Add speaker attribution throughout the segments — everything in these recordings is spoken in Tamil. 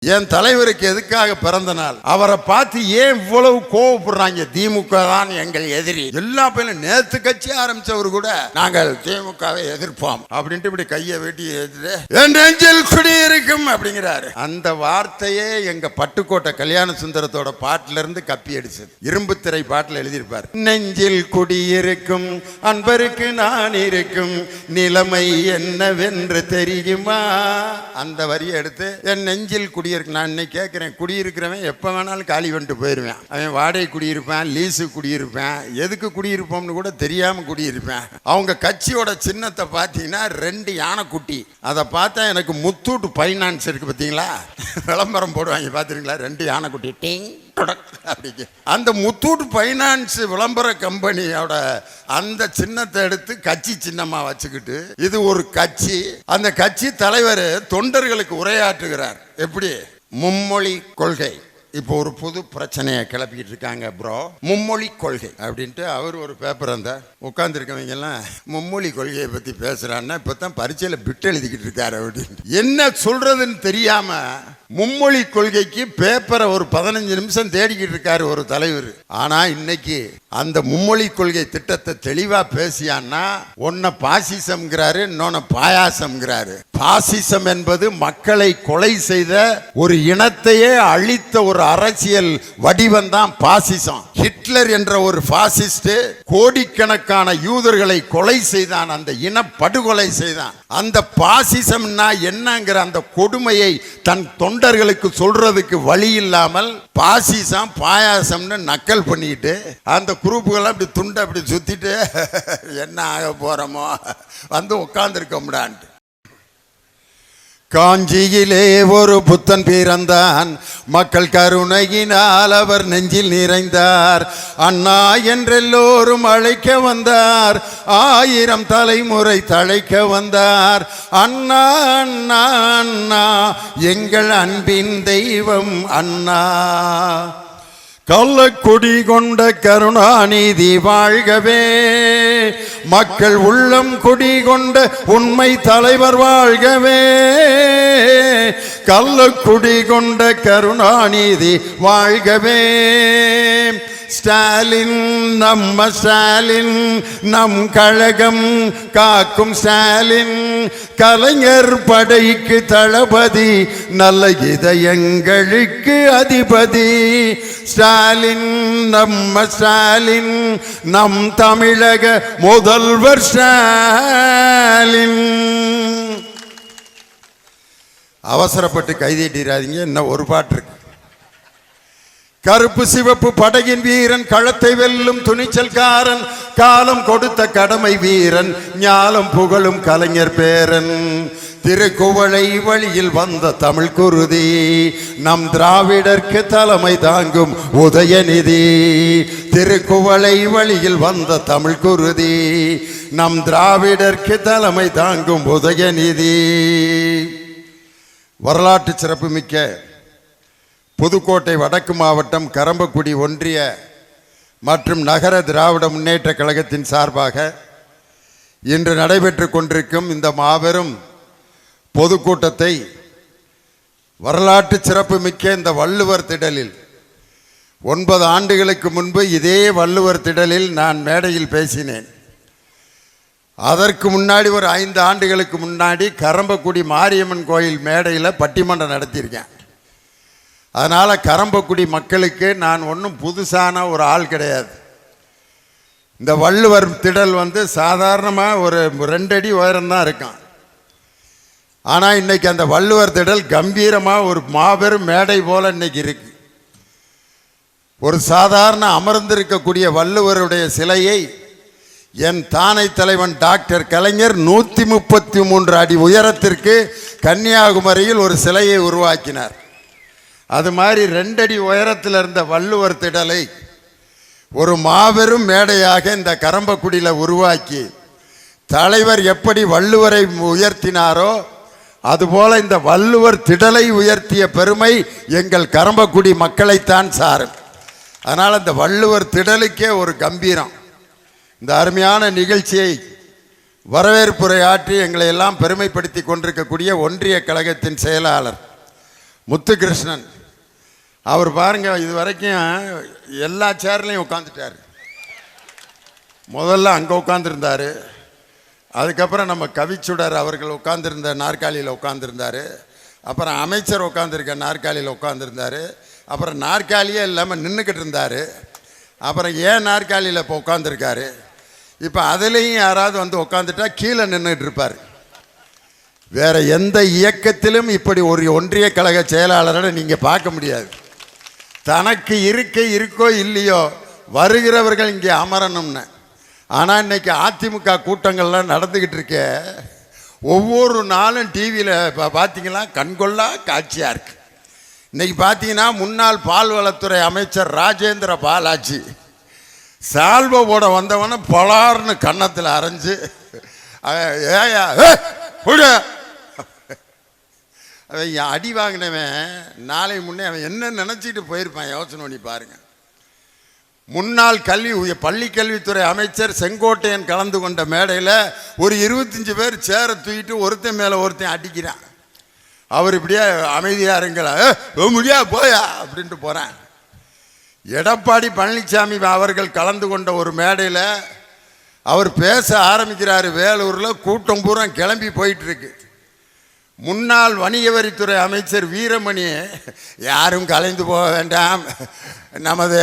Speaker 1: என் தலைவருக்கு எதுக்காக பிறந்த நாள், அவரை பார்த்து ஏன் இவ்வளவு கோவப்படுறாங்க? திமுக தான் எங்கள் எதிரி. எல்லா பேரும் நேத்து கட்சி ஆரம்பிச்சவர் கூட நாங்கள் திமுகவை எதிர்ப்போம் அப்படின்ட்டு இப்படி கையை வெட்டி என் நெஞ்சில் குடியிருக்கும் அப்படிங்கிறாரு. அந்த வார்த்தையே எங்க பட்டுக்கோட்டை கல்யாண சுந்தரத்தோட பாட்டுல இருந்து கப்பி அடிச்சது. இரும்பு திரை பாட்டுல எழுதியிருப்பார், நெஞ்சில் குடியிருக்கும் அன்பருக்கு நான் இருக்கும் நிலைமை என்னவென்று தெரியுமா. அந்த வரியை எடுத்து என் நெஞ்சில் குடி நான் இன்னைக்கு கேட்கிறேன், குடியிருக்கிறவன் எப்ப வேணாலும் காலி வந்துட்டு போயிருவேன். அவன் வாடகை குடியிருப்பேன், லீஸு குடியிருப்பேன், எதுக்கு குடியிருப்போம்னு கூட தெரியாம குடியிருப்பேன். அவங்க கட்சியோட சின்னத்தை பார்த்தீங்கன்னா 2 யானைக்குட்டி. அதை பார்த்தா எனக்கு முத்தூட் ஃபைனான்ஸ் இருக்கு பார்த்தீங்களா, விளம்பரம் போடுவாங்க பார்த்துருங்களா, 2 யானைக்குட்டி டிங் அப்படி. அந்த முத்தூட் ஃபைனான்ஸ் விளம்பர கம்பெனியோட அந்த சின்னத்தை எடுத்து கட்சி சின்னமா வச்சுக்கிட்டு இது ஒரு கட்சி. அந்த கட்சி தலைவர் தொண்டர்களுக்கு உரையாற்றுகிறார். எப்படி? மும்மொழி கொள்கை. இப்போ ஒரு புது பிரச்சனையை கிளப்பிக்கிட்டு இருக்காங்க ப்ரோ, மும்மொழி கொள்கை அப்படின்ட்டு. அவர் ஒரு பேப்பர் அந்த உட்காந்துருக்கவங்க எல்லாம் மும்மொழி கொள்கையை பற்றி பேசுகிறான்னா இப்போ தான் பரீட்சையில் பிட்டு எழுதிக்கிட்டு இருக்காரு அப்படின்ட்டு. என்ன சொல்கிறதுன்னு தெரியாமல் மும்மொழி கொள்கைக்கு பேப்பரை ஒரு 15 நிமிஷம் தேடிக்கிட்டு இருக்காரு ஒரு தலைவர். ஆனால் இன்னைக்கு அந்த மும்மொழி கொள்கை திட்டத்தை தெளிவாக பேசியான்னா ஒன்ன பாசிசம்ங்கிறாரு, இன்னொன்னு பாயாசம்ங்கிறாரு. பாசிசம் என்பது மக்களை கொலை செய்த ஒரு இனத்தையே அழித்த ஒரு அரசியல் வடிவம் தான் பாசிசம். ஹிட்லர் என்ற ஒரு பாசிஸ்ட் கோடிக்கணக்கான யூதர்களை கொலை செய்தான், அந்த இன படுகொலை செய்தான். அந்த பாசிசம்னா என்னங்கிற அந்த கொடுமையை தன் தொண்டர்களுக்கு சொல்றதுக்கு வழி இல்லாமல் பாசிசம் பாயாசம்னு நக்கல் பண்ணிட்டு அந்த குரூப்புகள் அப்படி துண்டை அப்படி சுத்திட்டு என்ன ஆக போறோமோ வந்து உட்கார்ந்துருக்கோம்டான்ட்டு. காஞ்சியிலே ஒரு புத்தன் பிறந்தான், மக்கள் கருணையினால் அவர் நெஞ்சில் நிறைந்தார். அண்ணா என்றெல்லோரும் அழைக்க வந்தார், 1000 தலைமுறை தழைக்க வந்தார். அண்ணா அண்ணா அண்ணா எங்கள் அன்பின் தெய்வம் அண்ணா. கள்ளக்குடி கொண்ட கருணாநிதி வாழ்கவே, மக்கள் உள்ளம் குடி கொண்ட உண்மை தலைவர் வாழ்கவே. கள்ளக்குடி கொண்ட கருணாநிதி வாழ்கவே. ஸ்டாலின் நம்ம ஸ்டாலின், நம் கழகம் காக்கும் ஸ்டாலின். கலைஞர் படைக்கு தளபதி, நல்ல இதயங்களுக்கு அதிபதி. ஸ்டாலின் நம்ம ஸ்டாலின், நம் தமிழக முதல்வர் ஸ்டாலின். அவசரப்பட்டு கைதீட்டிராதீங்க, இன்னும் ஒரு பாட்டு இருக்கு. கருப்பு சிவப்பு படையின் வீரன், களத்தை வெல்லும் துணிச்சல்காரன், காலம் கொடுத்த கடமை வீரன், ஞாலம் புகழும் கலைஞர் பேரன். திருக்குவளை வழியில் வந்த தமிழ் குருதி, நம் திராவிடர்க்கு தலைமை தாங்கும் உதயநிதி. திருக்குவளை வழியில் வந்த தமிழ் குருதி, நம் திராவிடர்க்கு தலைமை தாங்கும் உதயநிதி. வரலாற்று சிறப்புமிக்க புதுக்கோட்டை வடக்கு மாவட்டம் கரம்பக்குடி ஒன்றிய மற்றும் நகர திராவிட முன்னேற்ற கழகத்தின் சார்பாக இன்று நடைபெற்று கொண்டிருக்கும் இந்த மாபெரும் பொதுக்கூட்டத்தை வரலாற்று சிறப்புமிக்க இந்த வள்ளுவர் திடலில் 9 ஆண்டுகளுக்கு முன்பு இதே வள்ளுவர் திடலில் நான் மேடையில் பேசினேன். அதற்கு முன்னாடி ஒரு 5 ஆண்டுகளுக்கு முன்னாடி கரம்பக்குடி மாரியம்மன் கோயில் மேடையில் பட்டிமன்றம் நடத்தியிருக்கேன். அதனால் கரம்பக்குடி மக்களுக்கு நான் ஒன்றும் புதுசான ஒரு ஆள் கிடையாது. இந்த வள்ளுவர் திடல் சாதாரணமாக ஒரு 2 அடி உயரம்தான் இருக்கான். ஆனால் இன்னைக்கு அந்த வள்ளுவர் திடல் கம்பீரமாக ஒரு மாபெரும் மேடை போல இன்னைக்கு இருக்கு. ஒரு சாதாரண அமர்ந்திருக்கக்கூடிய வள்ளுவருடைய சிலையை என் தானை தலைவன் டாக்டர் கலைஞர் 133 அடி உயரத்திற்கு கன்னியாகுமரியில் ஒரு சிலையை உருவாக்கினார். அது மாதிரி 2 அடி உயரத்தில் இருந்த வள்ளுவர் திடலை ஒரு மாபெரும் மேடையாக இந்த கரம்பக்குடியில் உருவாக்கி தலைவர் எப்படி வள்ளுவரை உயர்த்தினாரோ அதுபோல இந்த வள்ளுவர் திடலை உயர்த்திய பெருமை எங்கள் கரம்பக்குடி மக்களைத்தான் சாரும். அதனால் இந்த வள்ளுவர் திடலுக்கே ஒரு கம்பீரம். இந்த அருமையான நிகழ்ச்சியை வரவேற்புரை ஆற்றி எங்களை எல்லாம் பெருமைப்படுத்தி கொண்டிருக்கக்கூடிய ஒன்றிய கழகத்தின் செயலாளர் முத்துகிருஷ்ணன் அவர் பாருங்க, இது வரைக்கும் எல்லா சேர்லையும் உட்காந்துட்டார். முதல்ல அங்கே உட்காந்துருந்தார், அதுக்கப்புறம் நம்ம கவிச்சுடர் அவர்கள் உட்காந்துருந்த நாற்காலியில் உட்காந்துருந்தார், அப்புறம் அமைச்சர் உட்காந்துருக்க நாற்காலியில் உட்காந்துருந்தார், அப்புறம் நாற்காலியே இல்லாமல் நின்றுக்கிட்டு இருந்தார், அப்புறம் ஏன் நாற்காலியில் இப்போ உட்காந்துருக்காரு. இப்போ அதுலேயும் யாராவது வந்து உட்காந்துட்டா கீழே நின்றுட்டு இருப்பார். வேற எந்த இயக்கத்திலும் இப்படி ஒரு ஒன்றிய கழக செயலாளரை நீங்கள் பார்க்க முடியாது. தனக்கு இருக்கோ இல்லையோ வருகிறவர்கள் இங்கே அமரணும்னு. ஆனால் இன்னைக்கு அதிமுக கூட்டங்கள்லாம் நடந்துக்கிட்டு இருக்க, ஒவ்வொரு நாளும் டிவியில் பார்த்தீங்கன்னா கண்கொள்ளா காட்சியாக இருக்கு. இன்னைக்கு பார்த்தீங்கன்னா முன்னாள் பால்வளத்துறை அமைச்சர் ராஜேந்திர பாலாஜி சால்வை போட வந்தவன பலார்னு கன்னத்தில் அரைஞ்சு ஏயா அவன் அடி வாங்கினவன் நாளை முன்னே அவன் என்ன நினச்சிட்டு போயிருப்பான் யோசனை பண்ணி பாருங்க. முன்னாள் பள்ளி கல்வித்துறை அமைச்சர் செங்கோட்டையன் கலந்து கொண்ட மேடையில் ஒரு 25 பேர் சேரை தூக்கிட்டு ஒருத்தன் மேலே ஒருத்தன் அடிக்கிறான். அவர் இப்படியே அமைதியாக இருங்களா முடியா போயா அப்படின்ட்டு போகிறேன். எடப்பாடி பழனிசாமி அவர்கள் கலந்து கொண்ட ஒரு மேடையில் அவர் பேச ஆரம்பிக்கிறார். வேலூரில் கூட்டம் பூரா கிளம்பி போயிட்டுருக்கு. முன்னாள் வணிக வரித்துறை அமைச்சர் வீரமணி யாரும் கலைந்து போக வேண்டாம், நமது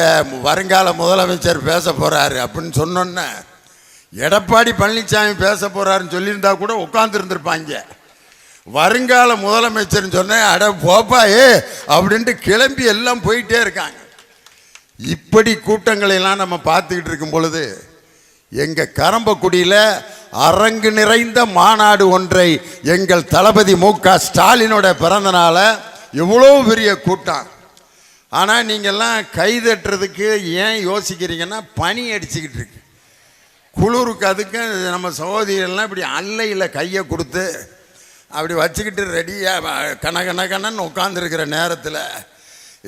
Speaker 1: வருங்கால முதலமைச்சர் பேச போகிறாரு அப்படின்னு சொன்னோன்னே, எடப்பாடி பழனிசாமி பேச போகிறாருன்னு சொல்லியிருந்தா கூட உட்காந்துருந்துருப்பாங்க. வருங்கால முதலமைச்சர்னு சொன்னேன், அட போப்பாயே அப்படின்ட்டு கிளம்பி எல்லாம் போயிட்டே இருக்காங்க. இப்படி கூட்டங்களெல்லாம் நம்ம பார்த்துக்கிட்டு இருக்கும் பொழுது எங்கள் கரம்பக்குடியில் அரங்கு நிறைந்த மாநாடு ஒன்றை எங்கள் தளபதி மு.க. ஸ்டாலினோட பிறந்தனால எவ்வளோ பெரிய கூட்டம். ஆனால் நீங்கள்லாம் கைதட்டுறதுக்கு ஏன் யோசிக்கிறீங்கன்னா பனி அடிச்சுக்கிட்டு இருக்கு. குளிருக்கு அதுக்கு நம்ம சகோதரிகள்லாம் இப்படி அல்லையில் கையை கொடுத்து அப்படி வச்சுக்கிட்டு ரெடியாக கணன்னு உட்காந்துருக்கிற நேரத்தில்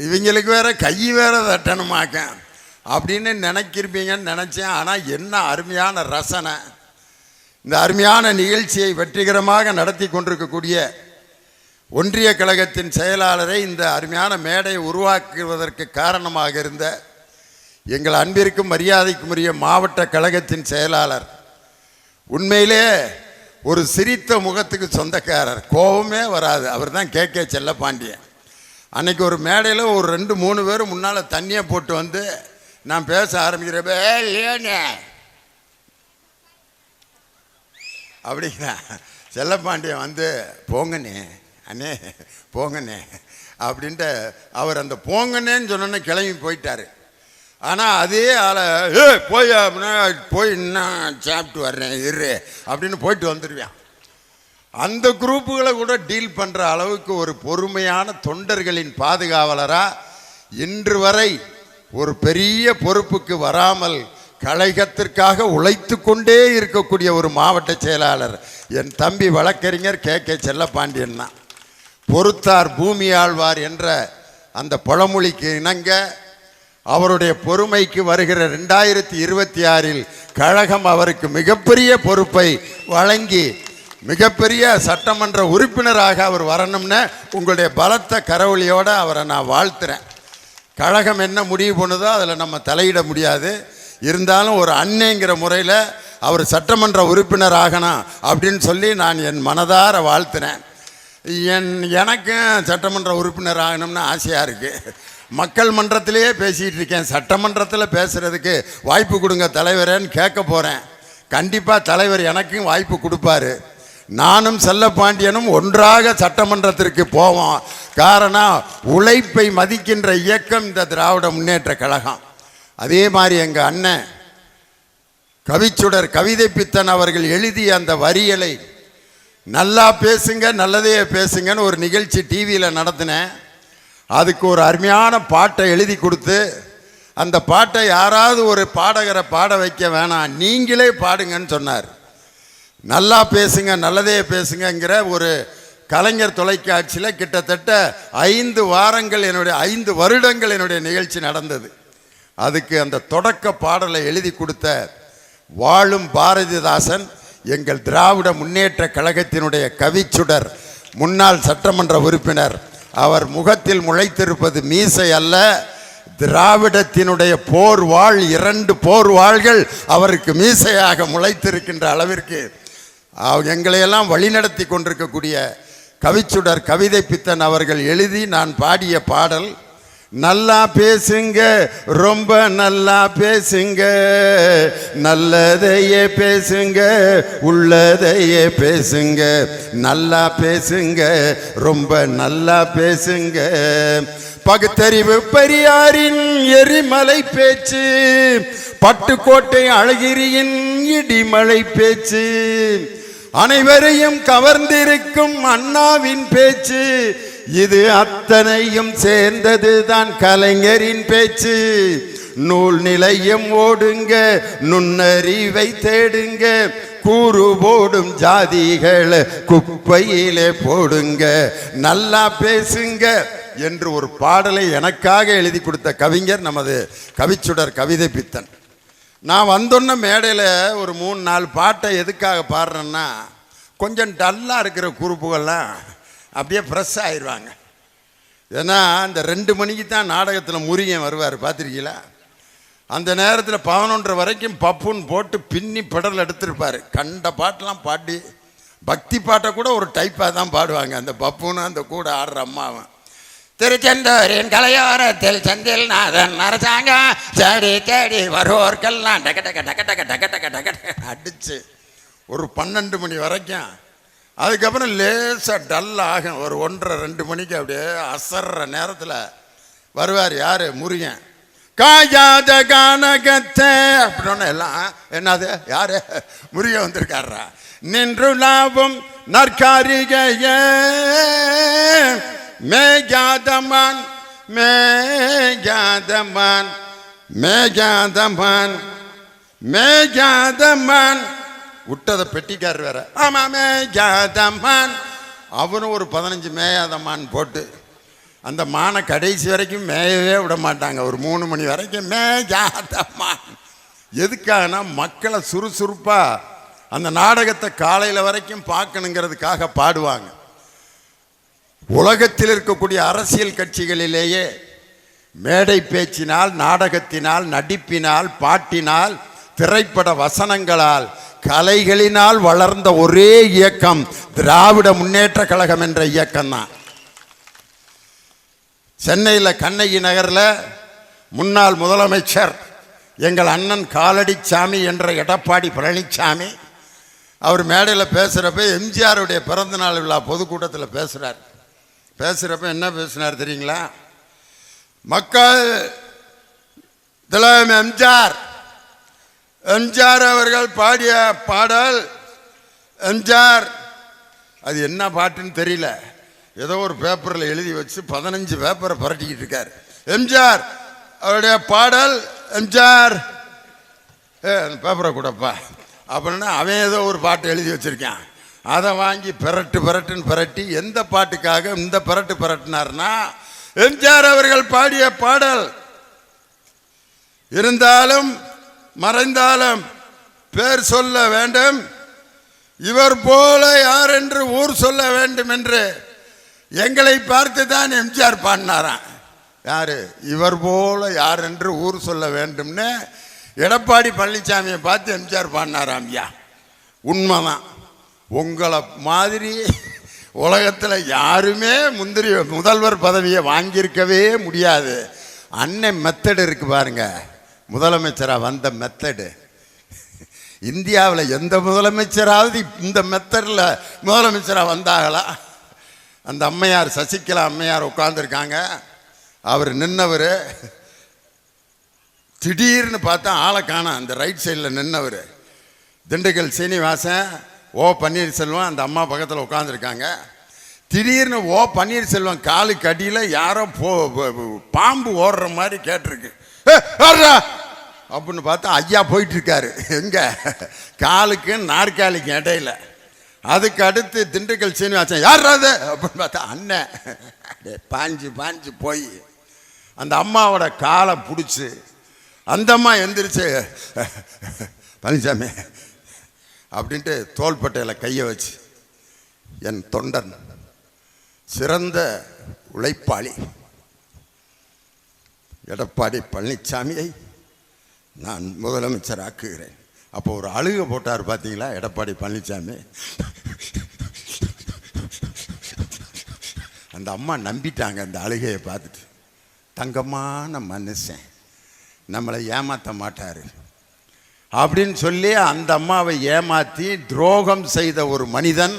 Speaker 1: இவங்களுக்கு வேற கை வேற தட்டணுமாக்க அப்படின்னு நினைக்கிருப்பீங்கன்னு நினச்சேன். ஆனால் என்ன அருமையான ரசனை! இந்த அருமையான நிகழ்ச்சியை வெற்றிகரமாக நடத்தி கொண்டிருக்கக்கூடிய ஒன்றிய கழகத்தின் செயலாளரை இந்த அருமையான மேடையை உருவாக்குவதற்கு காரணமாக இருந்த எங்கள் அன்பிற்கும் மரியாதைக்கும் உரிய மாவட்ட கழகத்தின் செயலாளர், உண்மையிலே ஒரு சிரித்த முகத்துக்கு சொந்தக்காரர், கோபமே வராது, அவர் தான் கே செல்லப்பாண்டியன். அன்னைக்கு ஒரு மேடையில் ஒரு 2-3 பேர் முன்னால் தண்ணியை போட்டு வந்து நான் பேச ஆரம்பிக்கிறேன் அப்படிங்களா, செல்லப்பாண்டியன் வந்து போங்கண்ணே அண்ணே போங்கண்ணே அப்படின்ட்டு அவர் அந்த போங்கண்ணேன்னு சொன்னோன்னே கிளம்பி போயிட்டார். ஆனால் அதே ஆளை போய் அப்படின்னா போய் இன்னும் சாப்பிட்டு வர்றேன் இரு அப்படின்னு போயிட்டு வந்துடுவேன். அந்த குரூப்புகளை கூட டீல் பண்ணுற அளவுக்கு ஒரு பொறுமையான தொண்டர்களின் பாதுகாவலராக இன்று வரை ஒரு பெரிய பொறுப்புக்கு வராமல் கழகத்திற்காக உழைத்து கொண்டே இருக்கக்கூடிய ஒரு மாவட்ட செயலாளர் என் தம்பி வழக்கறிஞர் கே செல்லப்பாண்டியன் தான். பொறுத்தார் பூமி ஆழ்வார் என்ற அந்த பழமொழிக்கு இணங்க அவருடைய பொறுமைக்கு வருகிற 2026 கழகம் அவருக்கு மிகப்பெரிய பொறுப்பை வழங்கி மிகப்பெரிய சட்டமன்ற உறுப்பினராக அவர் வரணும்னு உங்களுடைய பலத்த கரவொலியோடு அவரை நான் வாழ்த்துறேன். கழகம் என்ன முடிவு பண்ணுதோ அதில் நம்ம தலையிட முடியாது. இருந்தாலும் ஒரு அண்ணேங்கிற முறையில் அவர் சட்டமன்ற உறுப்பினர் ஆகணும் அப்படின்னு சொல்லி நான் என் மனதார வாழ்த்துறேன். எனக்கும் சட்டமன்ற உறுப்பினர் ஆகணும்னு ஆசையாக இருக்குது. மக்கள் மன்றத்திலேயே பேசிகிட்டு இருக்கேன், சட்டமன்றத்தில் பேசுகிறதுக்கு வாய்ப்பு கொடுங்க தலைவரேன்னு கேட்க போகிறேன். கண்டிப்பாக தலைவர் எனக்கும் வாய்ப்பு கொடுப்பாரு. நானும் செல்லப்பாண்டியனும் ஒன்றாக சட்டமன்றத்திற்கு போவோம். காரணம், உழைப்பை மதிக்கின்ற இயக்கம் இந்த திராவிட முன்னேற்ற கழகம். அதே மாதிரி எங்கள் அண்ணன் கவிச்சுடர் கவிதை பித்தன் அவர்கள் எழுதிய அந்த வரிகளை நல்லா பேசுங்க நல்லதே பேசுங்கன்னு ஒரு நிகழ்ச்சி டிவியில் நடத்தினேன். அதுக்கு ஒரு அருமையான பாட்டை எழுதி கொடுத்து அந்த பாட்டை யாராவது ஒரு பாடகரை பாட வைக்க வேணாம், நீங்களே பாடுங்கன்னு சொன்னார். நல்லா பேசுங்க நல்லதே பேசுங்கிற ஒரு கலைஞர் தொலைக்காட்சியில் கிட்டத்தட்ட 5 வாரங்கள் 5 வருடங்கள் என்னுடைய நிகழ்ச்சி நடந்தது. அதுக்கு அந்த தொடக்க பாடலை எழுதி கொடுத்த வாழும் பாரதிதாசன் எங்கள் திராவிட முன்னேற்ற கழகத்தினுடைய கவிச்சுடர் முன்னாள் சட்டமன்ற உறுப்பினர் அவர் முகத்தில் முளைத்திருப்பது மீசை அல்ல, திராவிடத்தினுடைய போர் வாழ், 2 போர் வாள்கள் அவருக்கு மீசையாக முளைத்திருக்கின்ற அளவிற்கு எங்களையெல்லாம் வழிநடத்தி கொண்டிருக்கக்கூடிய கவிச்சுடர் கவிதை பித்தன் அவர்கள் எழுதி நான் பாடிய பாடல். நல்லா பேசுங்க, ரொம்ப நல்லா பேசுங்க, நல்லதையே பேசுங்க, உள்ளதையே பேசுங்க, நல்லா பேசுங்க, ரொம்ப நல்லா பேசுங்க. பகுத்தறிவு பெரியாரின் எரிமலை பேச்சு, பட்டுக்கோட்டை அழகிரியின் இடிமலை பேச்சு, அனைவரையும் கவர்ந்திருக்கும் அண்ணாவின் பேச்சு, இது அத்தனையும் சேர்ந்ததுதான் கலைஞரின் பேச்சு. நூல் நிலையம் ஓடுங்க, நுண்ணறிவை தேடுங்க, கூறு போடும் ஜாதிகளை குப்பையிலே போடுங்க, நல்லா பேசுங்க என்று ஒரு பாடலை எனக்காக எழுதி கொடுத்த கவிஞர் நமது கவிச்சுடர் கவிதை பித்தன். நான் வந்தோன்ன மேடையில் ஒரு 3-4 பாட்டை எதுக்காக பாடுறேன்னா, கொஞ்சம் டல்லாக இருக்கிற குரூப்புகள்லாம் அப்படியே ஃப்ரெஷ் ஆயிடுவாங்க. ஏன்னா அந்த 2 மணிக்கு தான் நாடகத்தில் முருகன் வருவார், பார்த்துருக்கீங்களா? அந்த நேரத்தில் 11:30 வரைக்கும் பப்புன்னு போட்டு பின்னி பெடல் எடுத்திருப்பார். கண்ட பாட்டெலாம் பாடி, பக்தி பாட்டை கூட ஒரு டைப்பாக தான் பாடுவாங்க அந்த பப்புன்னு அந்த கூட ஆடுற அம்மாவன். திருச்செந்தூரின் கலையோரத்தில் செந்தில் நாதன் அரசாங்கம் தேடி தேடி வருவோர்க்கெல்லாம் டக டக டக டக டக டக டக அடிச்சு ஒரு 12 மணி வரைக்கும். அதுக்கப்புறம் லேசாக டல் ஆகும். ஒரு 1:30-2 மணிக்கு அப்படியே அசர்ற நேரத்தில் வருவார் யார்? முருகன். காயாத கானகத்தை அப்படின்னு எல்லாம் என்னது யார்? முருகன் வந்திருக்காரா? நின்று லாபம் நற்காரிகைய மேகாதமான் மேகாதமான் மேகாதமான் மேகாதமான் விட்டதை பெட்டிக்கார் வேற. ஆமா மேகாதமான். அவனும் ஒரு 15 மேயாதமான் போட்டு அந்த மானை கடைசி வரைக்கும் மேயவே விட மாட்டாங்க. ஒரு 3 மணி வரைக்கும் மேகாதமான். எதுக்காகனா மக்களை சுறுசுறுப்பாக அந்த நாடகத்தை காலையில் வரைக்கும் பார்க்கணுங்கிறதுக்காக பாடுவாங்க. உலகத்தில் இருக்கக்கூடிய அரசியல் கட்சிகளிலேயே மேடை பேச்சினால், நாடகத்தினால், நடிப்பினால், பாட்டினால், திரைப்பட வசனங்களால், கலைகளினால் வளர்ந்த ஒரே இயக்கம் திராவிட முன்னேற்ற கழகம் என்ற இயக்கம் தான். சென்னையில் கண்ணகி நகரில் முன்னாள் முதலமைச்சர் எங்கள் அண்ணன் காலடிச்சாமி என்ற எடப்பாடி பழனிசாமி அவர் மேடையில் பேசுகிறப்ப எம்ஜிஆருடைய பிறந்தநாள் விழா பொதுக்கூட்டத்தில் பேசுகிறப்ப என்ன பேசினார் தெரியுங்களா? மக்கள் தலைவர் எம்ஜிஆர் அவர்கள் பாடிய பாடல். எம்ஜிஆர் அது என்ன பாட்டுன்னு தெரியல, ஏதோ ஒரு பேப்பரில் எழுதி வச்சு 15 பேப்பரை புரட்டிக்கிட்டு இருக்கார். எம்ஜிஆர் அவருடைய பாடல். எம்ஜிஆர் அந்த பேப்பரை கூடப்பா அப்படின்னா அவன் ஏதோ ஒரு பாட்டு எழுதி வச்சிருக்கான். அதை வாங்கி பிரட்டுன்னு பிரட்டி எந்த பாட்டுக்காக இந்த பிரட்டினார்னா எம்ஜிஆர் அவர்கள் பாடிய பாடல். இருந்தாலும் மறைந்தாலும் பேர் சொல்ல வேண்டும், இவர் போல யார் என்று ஊர் சொல்ல வேண்டும் என்று எங்களை பார்த்து தான் எம்ஜிஆர் பாடினாராம். யாரு? இவர் போல யார் என்று ஊர் சொல்ல வேண்டும்னு எடப்பாடி பழனிசாமியை பார்த்து எம்ஜிஆர் பாடினாராம். ஐயா உண்மைதான். உங்களை மாதிரி உலகத்தில் யாருமே முதல்வர் பதவியை வாங்கியிருக்கவே முடியாது. அண்ணன் மெத்தடு இருக்கு பாருங்க, முதலமைச்சராக வந்த மெத்தடு. இந்தியாவில் எந்த முதலமைச்சராவது இந்த மெத்தடில் முதலமைச்சராக வந்தாங்களா? அந்த அம்மையார் சசிகலா அம்மையார் உட்காந்துருக்காங்க. அவர் நின்னவர் திடீர்னு பார்த்தா ஆளை காணோம். அந்த ரைட் சைடில் நின்னவர் திண்டுக்கல் சீனிவாசன், ஓ பன்னீர்செல்வம் அந்த அம்மா பக்கத்தில் உட்காந்துருக்காங்க. திடீர்னு ஓ பன்னீர்செல்வம் காலுக்கு அடியில் யாரோ பாம்பு ஓடுற மாதிரி கேட்டிருக்கு. அப்படின்னு பார்த்தா ஐயா போயிட்டுருக்காரு. எங்கே? காலுக்கு நாற்காலிக்கு இடையில. அதுக்கு அடுத்து திண்டுக்கல் சீனிவாசன் யார் அது அப்படின்னு பார்த்தா அண்ணன் பாஞ்சு போய் அந்த அம்மாவோட காலை பிடிச்சி அந்த அம்மா எந்திரிச்சு பழனிசாமி அப்படின்ட்டு தோள்பட்டையில் கையை வச்சு, என் தொண்டன், சிறந்த உழைப்பாளி எடப்பாடி பழனிசாமியை நான் முதலமைச்சர் ஆக்குகிறேன். அப்போ ஒரு அழுகை போட்டார் பார்த்தீங்களா எடப்பாடி பழனிசாமி. அந்த அம்மா நம்பிட்டாங்க அந்த அழுகையை பார்த்துட்டு. தங்கமான மனுஷன், நம்மளை ஏமாற்ற மாட்டார் அப்படின்னு சொல்லி அந்த அம்மாவை ஏமாற்றி துரோகம் செய்த ஒரு மனிதன்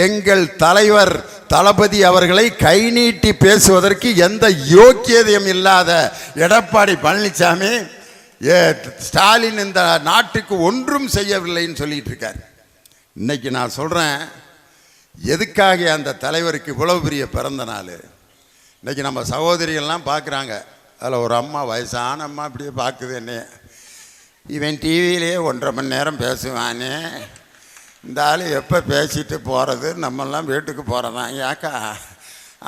Speaker 1: எங்கள் தலைவர் தளபதி அவர்களை கை நீட்டி பேசுவதற்கு எந்த யோக்கியதையும் இல்லாத எடப்பாடி பழனிசாமி ஸ்டாலின் இந்த நாட்டுக்கு ஒன்றும் செய்யவில்லைன்னு சொல்லிட்டு இருக்கார். இன்னைக்கு நான் சொல்கிறேன், எதுக்காக அந்த தலைவருக்கு இவ்வளவு பெரிய பிறந்த நாள். இன்னைக்கு நம்ம சகோதரிகள்லாம் பார்க்குறாங்க. அதில் ஒரு அம்மா, வயசான அம்மா, அப்படியே பார்க்குது என்னைய. இவன் டிவியிலே 1.5 மணி நேரம் பேசுவானே, இந்த ஆள் எப்போ பேசிட்டு போகிறது, நம்மெல்லாம் வீட்டுக்கு போகிறதான் ஏக்கா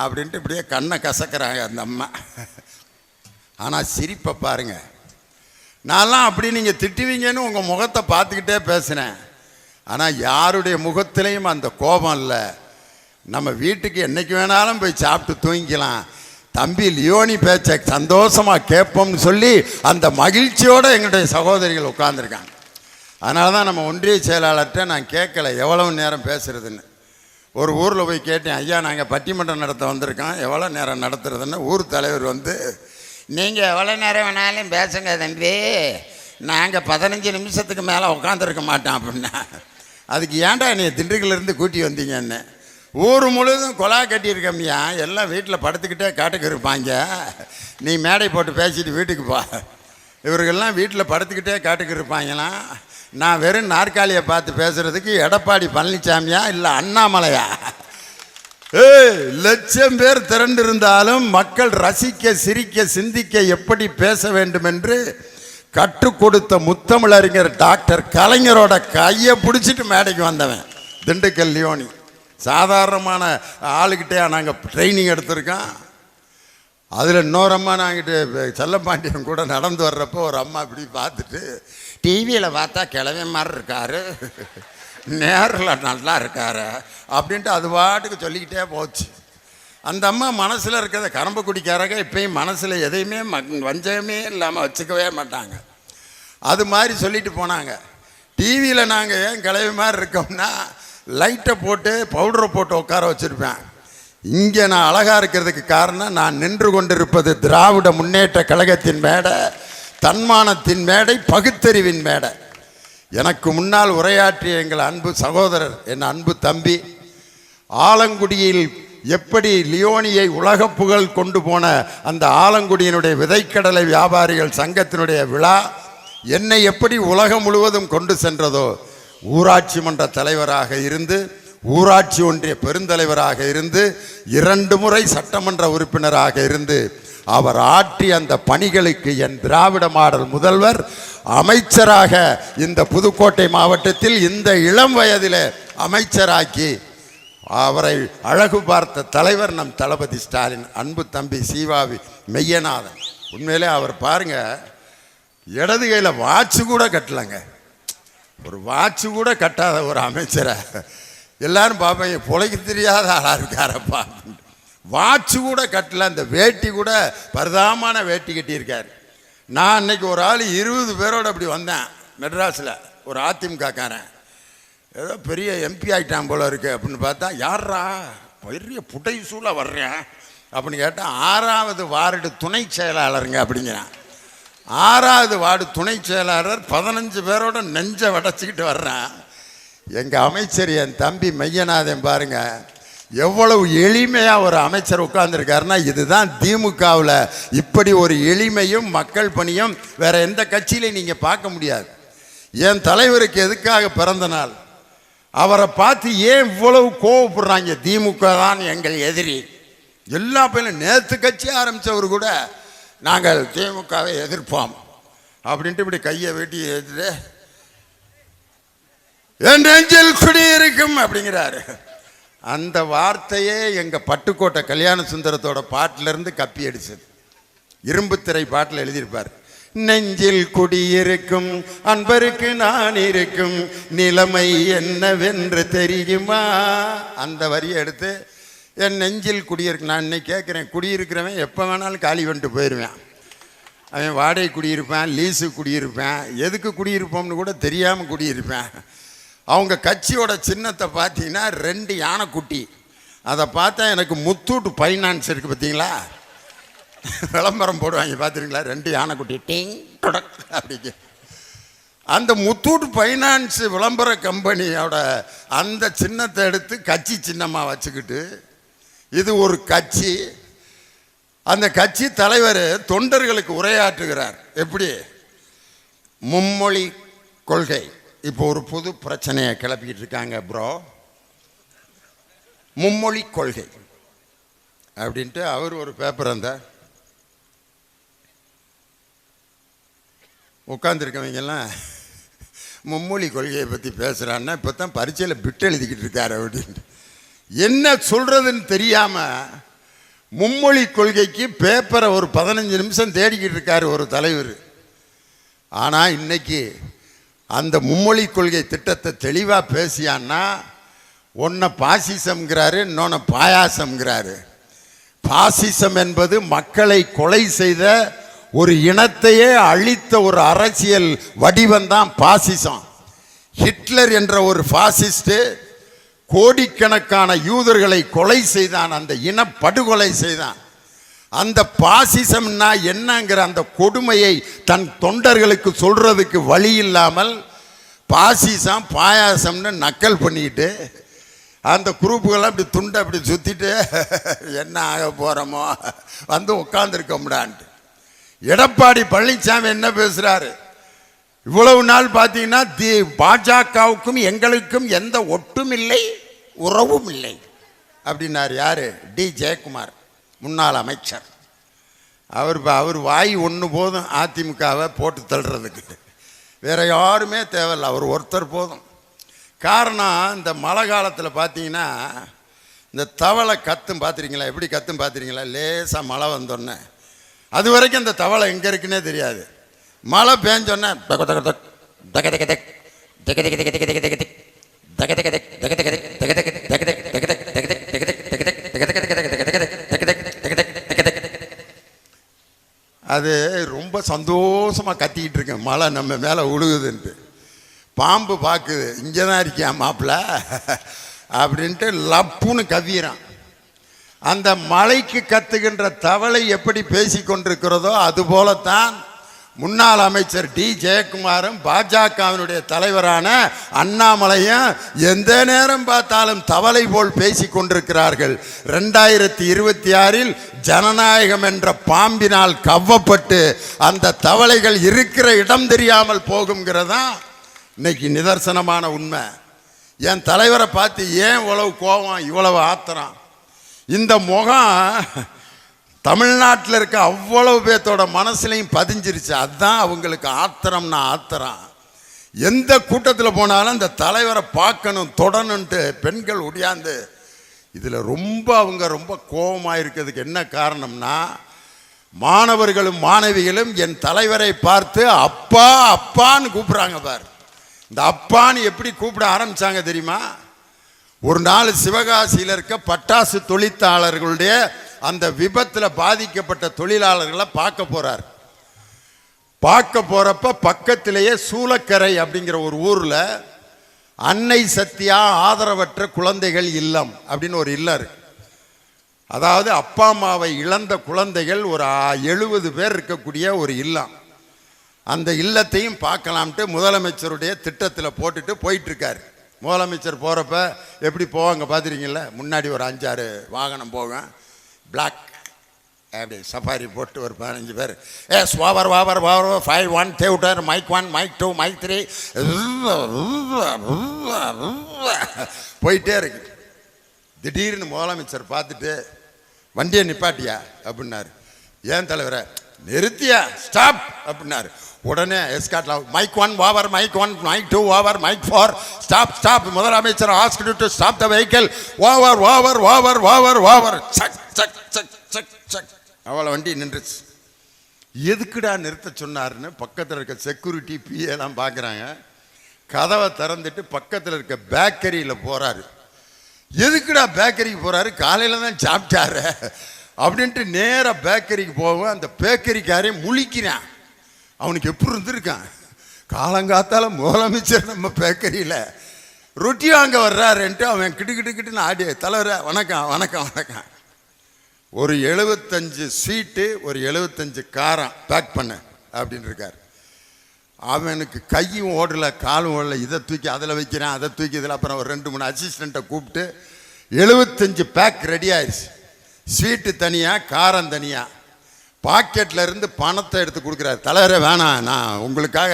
Speaker 1: அப்படின்ட்டு இப்படியே கண்ணை கசக்கிறாங்க அந்த அம்மா. ஆனால் சிரிப்பை பாருங்க. நான்லாம் அப்படி நீங்கள் திட்டுவீங்கன்னு உங்கள் முகத்தை பார்த்துக்கிட்டே பேசுனேன். ஆனால் யாருடைய முகத்திலையும் அந்த கோபம் இல்லை. நம்ம வீட்டுக்கு என்றைக்கு வேணாலும் போய் சாப்பிட்டு தூங்கிக்கலாம், தம்பி லியோனி பேச்சை சந்தோஷமாக கேட்போம்னு சொல்லி அந்த மகிழ்ச்சியோடு எங்களுடைய சகோதரிகள் உட்கார்ந்துருக்காங்க. அதனால தான் நம்ம ஒன்றிய செயலாளர்கிட்ட நான் கேட்கல எவ்வளவு நேரம் பேசுகிறதுன்னு. ஒரு ஊரில் போய் கேட்டேன், ஐயா நாங்கள் பட்டிமன்றம் நடத்த வந்திருக்கோம், எவ்வளோ நேரம் நடத்துறதுன்னு. ஊர் தலைவர் வந்து, நீங்கள் எவ்வளோ நேரம் வேணாலும் பேசுங்க தம்பி, நாங்கள் 15 நிமிஷத்துக்கு மேலே உட்காந்துருக்க மாட்டோம் அப்படின்னா. அதுக்கு ஏன்டா நீ திண்டுக்கல்லேருந்து கூட்டி வந்தீங்கன்னு. ஊர் முழுதும் கொலா கட்டியிருக்கம்யா, எல்லாம் வீட்டில் படுத்துக்கிட்டே காட்டுக்கு இருப்பாங்க, நீ மேடை போட்டு பேசிட்டு வீட்டுக்கு போ. இவர்கள்லாம் வீட்டில் படுத்துக்கிட்டே காட்டுக்கு இருப்பாங்களாம். நான் வெறும் நாற்காலியை பார்த்து பேசுகிறதுக்கு எடப்பாடி பழனிசாமியா இல்லை அண்ணாமலையா? லட்சம் பேர் திரண்டிருந்தாலும் மக்கள் ரசிக்க, சிரிக்க, சிந்திக்க எப்படி பேச வேண்டும் என்று கற்றுக் கொடுத்த முத்தமிழறிஞர் டாக்டர் கலைஞரோட கையை பிடிச்சிட்டு மேடைக்கு வந்தவன் திண்டுக்கல் லியோனி. சாதாரணமான ஆளுக்கிட்டே நாங்கள் ட்ரைனிங் எடுத்திருக்கோம். அதில் இன்னொரு அம்மா நாங்கிட்டு செல்லப்பாண்டியன் கூட நடந்து வர்றப்போ ஒரு அம்மா இப்படி பார்த்துட்டு, டிவியில் பார்த்தா கிழமை மாதிரி இருக்காரு, நேரில் நல்லா இருக்காரு அப்படின்ட்டு அது பாட்டுக்கு சொல்லிக்கிட்டே போச்சு. அந்த அம்மா மனசில் இருக்கிறத கரம்பு குடிக்காரங்க இப்பயும் மனசில் எதையுமே வஞ்சகமே இல்லாமல் வச்சுக்கவே மாட்டாங்க. அது மாதிரி சொல்லிட்டு போனாங்க. டிவியில் நாங்கள் ஏன் கிளவி மாதிரி இருக்கோம்னா லைட்டை போட்டு பவுடரை போட்டு உட்கார வச்சுருப்பேன். இங்கே நான் அழகாக இருக்கிறதுக்கு காரணம், நான் நின்று கொண்டிருப்பது திராவிட முன்னேற்ற கழகத்தின் மேடை, தன்மானத்தின் மேடை, பகுத்தறிவின் மேடை. எனக்கு முன்னால் உரையாற்றிய எங்கள் அன்பு சகோதரர், என் அன்பு தம்பி, ஆலங்குடியில் எப்படி லியோனியை உலக புகழ் கொண்டு போன அந்த ஆலங்குடியினுடைய விதைக்கடலை வியாபாரிகள் சங்கத்தினுடைய விழா என்னை எப்படி உலகம் முழுவதும் கொண்டு சென்றதோ, ஊராட்சி மன்ற தலைவராக இருந்து, ஊராட்சி ஒன்றிய பெருந்தலைவராக இருந்து, 2 முறை சட்டமன்ற உறுப்பினராக இருந்து, அவர் ஆற்றிய அந்த பணிகளுக்கு என் திராவிட மாடல் முதல்வர் அமைச்சராக இந்த புதுக்கோட்டை மாவட்டத்தில் இந்த இளம் வயதில் அமைச்சராக்கி அவரை அழகு பார்த்த தலைவர் நம் தளபதி ஸ்டாலின், அன்பு தம்பி சீவாவி மெய்யநாதன். உண்மையிலே அவர் பாருங்க, இடது கையில் வாட்சு கூட கட்டலைங்க. ஒரு வாட்சு கூட கட்டாத ஒரு அமைச்சரை எல்லாரும் பார்ப்பேன், பொழைக்க தெரியாத ஆளாக இருக்காரப்பா. வாட்சு கூட கட்டல, அந்த வேட்டி கூட பரிதாமான வேட்டி கட்டியிருக்கார். நான் அன்னைக்கு ஒரு ஆள் 20 பேரோடு அப்படி வந்தேன் மெட்ராஸில், ஒரு அதிமுகக்காரன், ஏதோ பெரிய எம்பி ஆகிட்டான் போல இருக்கு அப்படின்னு பார்த்தா, யாரா பெரிய புடை சூழ வர்றேன் அப்படின்னு கேட்டால் 6வது வார்டு துணை செயலாளருங்க அப்படிங்கிறான். 6வது வார்டு துணை செயலாளர் 15 பேரோட நெஞ்சை வடைச்சிக்கிட்டு வர்றேன். எங்கள் அமைச்சர் என் தம்பி மெய்யநாதன் பாருங்க, எவ்வளவு எளிமையாக ஒரு அமைச்சர் உட்கார்ந்துருக்காருன்னா, இதுதான் திமுகவில் இப்படி ஒரு எளிமையும் மக்கள் பணியும் வேற எந்த கட்சியிலையும் நீங்கள் பார்க்க முடியாது. என் தலைவருக்கு எதுக்காக பிறந்த நாள், அவரை பார்த்து ஏன் இவ்வளவு கோவப்படுறாங்க? திமுக தான் எங்கள் எதிரி. எல்லா பேரும் நேற்று கட்சி ஆரம்பித்தவர் கூட நாங்கள் திமுகவை எதிர்ப்போம் அப்படின்ட்டு இப்படி கையை வெட்டி எடுத்துட்டு என் நெஞ்சில் குடியிருக்கும் அப்படிங்கிறாரு. அந்த வார்த்தையே எங்கள் பட்டுக்கோட்டை கல்யாண சுந்தரத்தோட பாட்டிலிருந்து கப்பி அடிச்சது. இரும்பு திரை பாட்டில் எழுதியிருப்பார், நெஞ்சில் குடியிருக்கும் அன்பருக்கு நான் இருக்கும் நிலைமை என்னவென்று தெரியுமா. அந்த வரியை எடுத்து என் நெஞ்சில் குடியிருக்கு. நான் இன்னைக்கு கேட்குறேன், குடியிருக்கிறவன் எப்போ வேணாலும் காலி பண்ணிட்டு போயிடுவேன். அவன் வாடகை குடியிருப்பேன், லீஸு குடியிருப்பேன், எதுக்கு குடியிருப்போம்னு கூட தெரியாமல் குடியிருப்பேன். அவங்க கட்சியோட சின்னத்தை பார்த்தீங்கன்னா 2 யானைக்குட்டி. அதை பார்த்தா எனக்கு முத்தூட் ஃபைனான்ஸ் இருக்குது பார்த்தீங்களா, விளம்பரம் போடுவாங்க பார்த்துருங்களா, 2 யானைக்குட்டி டிங் டொடக் அப்படிங்க. அந்த முத்தூட் ஃபைனான்ஸ் விளம்பர கம்பெனியோட அந்த சின்னத்தை எடுத்து கட்சி சின்னமாக வச்சுக்கிட்டு, இது ஒரு கட்சி. அந்த கட்சி தலைவர் தொண்டர்களுக்கு உரையாற்றுகிறார். எப்படி? மும்மொழி கொள்கை இப்போ ஒரு புது பிரச்சனையை கிளப்பிக்கிட்டு இருக்காங்க ப்ரோ. மும்மொழி கொள்கை அப்படின்ட்டு அவர் ஒரு பேப்பர் அந்த உட்காந்துருக்கவங்கெல்லாம் மும்மொழி கொள்கையை பற்றி பேசுகிறான்னா இப்போ தான் பரீட்சையில் பிட்டு எழுதிக்கிட்டு இருக்காரு அப்படின்ட்டு. என்ன சொல்கிறதுன்னு தெரியாமல் மும்மொழி கொள்கைக்கு பேப்பரை ஒரு 15 நிமிஷம் தேடிக்கிட்டு இருக்கார் ஒரு தலைவர். ஆனால் இன்னைக்கு அந்த மும்மொழி கொள்கை திட்டத்தை தெளிவாக பேசியான்னா ஒன்றை பாசிசம்ங்கிறாரு, இன்னொன்று பாயாசம்ங்கிறாரு. பாசிசம் என்பது மக்களை கொலை செய்த ஒரு இனத்தையே அழித்த ஒரு அரசியல் வடிவம்தான் பாசிசம். ஹிட்லர் என்ற ஒரு பாசிஸ்ட் கோடிக்கணக்கான யூதர்களை கொலை செய்தான், அந்த இனப்படுகொலை செய்தான். அந்த பாசிசம்னா என்னங்கிற அந்த கொடுமையை தன் தொண்டர்களுக்கு சொல்றதுக்கு வழி இல்லாமல் பாசிசம் பாயாசம்னு நக்கல் பண்ணிக்கிட்டு அந்த குரூப்புகள்லாம் இப்படி துண்டை அப்படி சுற்றிட்டு என்ன ஆக போகிறோமோ வந்து உட்காந்துருக்க முடியான்ட்டு. எடப்பாடி பழனிசாமி என்ன பேசுகிறாரு? இவ்வளவு நாள் பார்த்தீங்கன்னா பாஜகவுக்கும் எங்களுக்கும் எந்த ஒட்டும் இல்லை, உறவும் இல்லை அப்படின்னார். யார்? டி ஜெயக்குமார், முன்னாள் அமைச்சர். அவர் வாய் ஒன்று போதும் அதிமுகவை போட்டு தள்ளுறதுக்கு, வேற யாருமே தேவையில்லை, அவர் ஒருத்தர் போதும். காரணம், இந்த மழை காலத்தில் பார்த்தீங்கன்னா இந்த தவளை கத்தும் பார்த்துருக்கீங்களா? எப்படி கத்தும் பார்த்துருக்கீங்களா? லேசாக மழை வந்தோடனே அது வரைக்கும் அந்த தவளை எங்கே இருக்குன்னே தெரியாது. மழை பேஞ்சோன்னே அது ரொம்ப சந்தோஷமாக கத்திக்கிட்டு இருக்கேன், மழை நம்ம மேலே உழுகுதுன்ட்டு. பாம்பு பார்க்குது, இங்கே தான் இருக்கியா மாப்பிள்ள அப்படின்ட்டு லப்புன்னு கவிறான். அந்த மலைக்கு கத்துகின்ற தவளை எப்படி பேசி கொண்டிருக்கிறதோ அதுபோலத்தான் முன்னாள் அமைச்சர் டி ஜெயக்குமாரும் பாஜகவினுடைய தலைவரான அண்ணாமலையும் எந்த நேரம் பார்த்தாலும் தவளை போல் பேசி கொண்டிருக்கிறார்கள். 2026 ஜனநாயகம் என்ற பாம்பினால் கவ்வப்பட்டு அந்த தவளைகள் இருக்கிற இடம் தெரியாமல் போகுங்கிறதா இன்னைக்கு நிதர்சனமான உண்மை. என் தலைவரை பார்த்து ஏன் இவ்வளவு கோபம், இவ்வளவு ஆத்திரம்? இந்த முகம் தமிழ்நாட்டில் இருக்க அவ்வளவு பேர்த்தோட மனசுலையும் பதிஞ்சிருச்சு. அதுதான் அவங்களுக்கு ஆத்திரம்னா ஆத்திரம். எந்த கூட்டத்தில் போனாலும் இந்த தலைவரை பார்க்கணும் தொடணுன்ட்டு பெண்கள் ஒடியாந்து இதில் அவங்க ரொம்ப கோபமாக இருக்கிறதுக்கு என்ன காரணம்னா, மாணவர்களும் மாணவிகளும் என் தலைவரை பார்த்து அப்பா அப்பான்னு கூப்பிட்றாங்க பார். இந்த அப்பான்னு எப்படி கூப்பிட ஆரம்பிச்சாங்க தெரியுமா? ஒரு நாள் சிவகாசியில் இருக்க பட்டாசு தொழிலாளர்களுடைய அந்த விபத்தில் பாதிக்கப்பட்ட தொழிலாளர்களை பார்க்க போறார். பார்க்க போறப்ப பக்கத்திலேயே சூளக்கரை அப்படிங்கிற ஒரு ஊர்ல அன்னை சத்யா ஆதரவற்ற குழந்தைகள் இல்லம் அப்படின்னு ஒரு இல்லம் இருக்கு. அதாவது அப்பா அம்மாவை இழந்த குழந்தைகள் ஒரு 70 பேர் இருக்கக்கூடிய ஒரு இல்லம். அந்த இல்லத்தையும் பார்க்கலாம்ட்டு முதலமைச்சருடைய திட்டத்தில் போட்டுட்டு போயிட்டு இருக்காரு. முதலமைச்சர் போகிறப்ப எப்படி போவாங்க பார்த்துருக்கீங்களா? முன்னாடி ஒரு 5-6 வாகனம் போகும், பிளாக் அப்படி சஃபாரி போட்டு ஒரு 15 பேர் வாவர் 5 1 தேவுட்டர் மைக் 1 மைக் 2 மைக் 3 போயிட்டே இருக்கு. திடீர்னு முதலமைச்சர் பார்த்துட்டு வண்டியை நிப்பாட்டியா அப்படின்னாரு. ஏன் தலைவரை? நிறுத்தியா, ஸ்டாப் அப்படின்னாரு. உடனே எஸ்காட்ல mike 1 over, mike 1 mike 2 over, mike 4 stop stop. முதலமைச்சர் asked to stop the vehicle. Over over over over over. சக் சக் சக் சக் சக். அவளை வண்டி நின்றுச்சு. எதுக்குடா நிறுத்த சொன்னாருன்னு பக்கத்தில் இருக்க செக்யூரிட்டி பிஏ தான் பார்க்குறாங்க. கதவை திறந்துட்டு பக்கத்தில் இருக்க பேக்கரியில் போகிறாரு. எதுக்குடா பேக்கரிக்கு போகிறாரு, காலையில் தான் சாப்பிட்டாரு அப்படின்ட்டு நேராக பேக்கரிக்கு போவேன். அந்த பேக்கரிக்காரே முழிக்கிறான். அவனுக்கு எப்படி இருந்திருக்கான், காலங்காத்தால முதலமைச்சர் நம்ம பேக்கரியில் ரொட்டி வாங்க வர்றாருன்ட்டு அவன் கிட்டுன்னு ஆடி, தலைவர வணக்கம் வணக்கம் வணக்கம், ஒரு 75 ஸ்வீட்டு ஒரு 75 காரம் பேக் பண்ண அப்படின்னு இருக்கார். அவனுக்கு கையும் ஓடல காலும் ஓடல, இதை தூக்கி அதில் வைக்கிறேன், அதை தூக்கி இதில். அப்புறம் ஒரு 2-3 அசிஸ்டண்ட்டை கூப்பிட்டு 75 பேக் ரெடி ஆயிடுச்சு. ஸ்வீட்டு தனியாக காரம் தனியாக. பாக்கெட்டில் இருந்து பணத்தை எடுத்து கொடுக்குறாரு. தலைவரே வேணாம், நான் உங்களுக்காக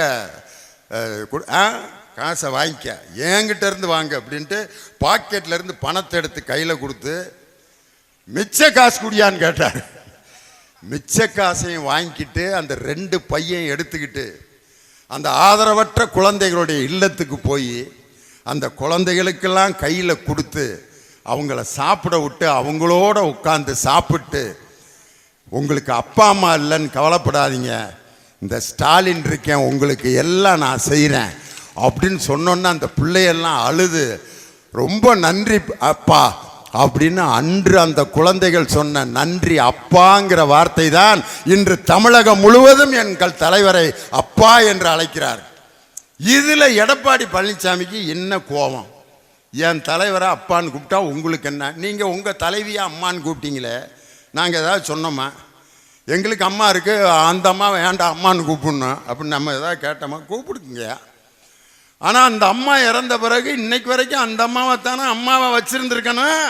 Speaker 1: காசை வாங்கிக்க, என்கிட்ட இருந்து வாங்க அப்படின்ட்டு பாக்கெட்டில் இருந்து பணத்தை எடுத்து கையில் கொடுத்து, மிச்ச காசு குடியான்னு கேட்டார். மிச்ச காசையும் வாங்கிக்கிட்டு அந்த 2 பையன் எடுத்துக்கிட்டு அந்த ஆதரவற்ற குழந்தைகளுடைய இல்லத்துக்கு போய் அந்த குழந்தைகளுக்கெல்லாம் கையில் கொடுத்து அவங்கள சாப்பிட விட்டு அவங்களோட உட்காந்து சாப்பிட்டு, உங்களுக்கு அப்பா அம்மா இல்லைன்னு கவலைப்படாதீங்க, இந்த ஸ்டாலின் இருக்கேன், உங்களுக்கு எல்லாம் நான் செய்கிறேன் அப்படின்னு சொன்னோன்னா அந்த பிள்ளையெல்லாம் அழுது ரொம்ப நன்றி அப்பா அப்படின்னு அன்று அந்த குழந்தைகள் சொன்ன நன்றி அப்பாங்கிற வார்த்தை தான் இன்று தமிழகம் முழுவதும் எங்கள் தலைவரை அப்பா என்று அழைக்கிறார். இதில் எடப்பாடி பழனிசாமிக்கு என்ன கோபம்? என் தலைவரை அப்பான்னு கூப்பிட்டா உங்களுக்கு என்ன? நீங்கள் உங்கள் தலைவியை அம்மான்னு கூப்பிட்டீங்களே, நாங்கள் ஏதாவது சொன்னோமா? எங்களுக்கு அம்மா இருக்குது, அந்த அம்மா வேண்டாம் அம்மான்னு கூப்பிடணும் அப்படின்னு நம்ம ஏதாவது கேட்டோமா? கூப்பிடுங்க. ஆனால் அந்த அம்மா இறந்த பிறகு இன்னைக்கு வரைக்கும் அந்த அம்மாவை தானே அம்மாவை வச்சிருந்துருக்கணும்.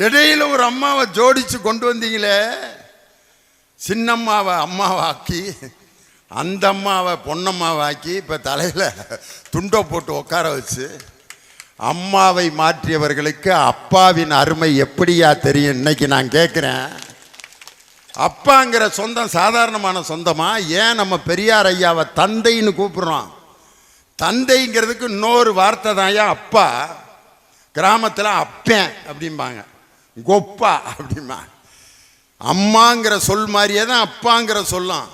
Speaker 1: இடையில ஒரு அம்மாவை ஜோடிச்சு கொண்டு வந்தீங்களே, சின்னம்மாவை அம்மாவாக்கி அந்த அம்மாவை பொன்னம்மாவாக்கி இப்போ தலையில் துண்டை போட்டு உட்கார வச்சு அம்மாவை மாற்றியவர்களுக்கு அப்பாவின் அருமை எப்படியா தெரியும்? இன்னைக்கு நான் கேட்குறேன், அப்பாங்கிற சொந்தம் சாதாரணமான சொந்தமா? ஏன் நம்ம பெரியார் ஐயாவை தந்தைன்னு கூப்பிடுறோம்? தந்தைங்கிறதுக்கு இன்னொரு வார்த்தை தான் அப்பா. கிராமத்தில் அப்பேன் அப்படிம்பாங்க, கொப்பா அப்படிம்பா. அம்மாங்கிற சொல் மாதிரியே தான் அப்பாங்கிற சொல்லும்.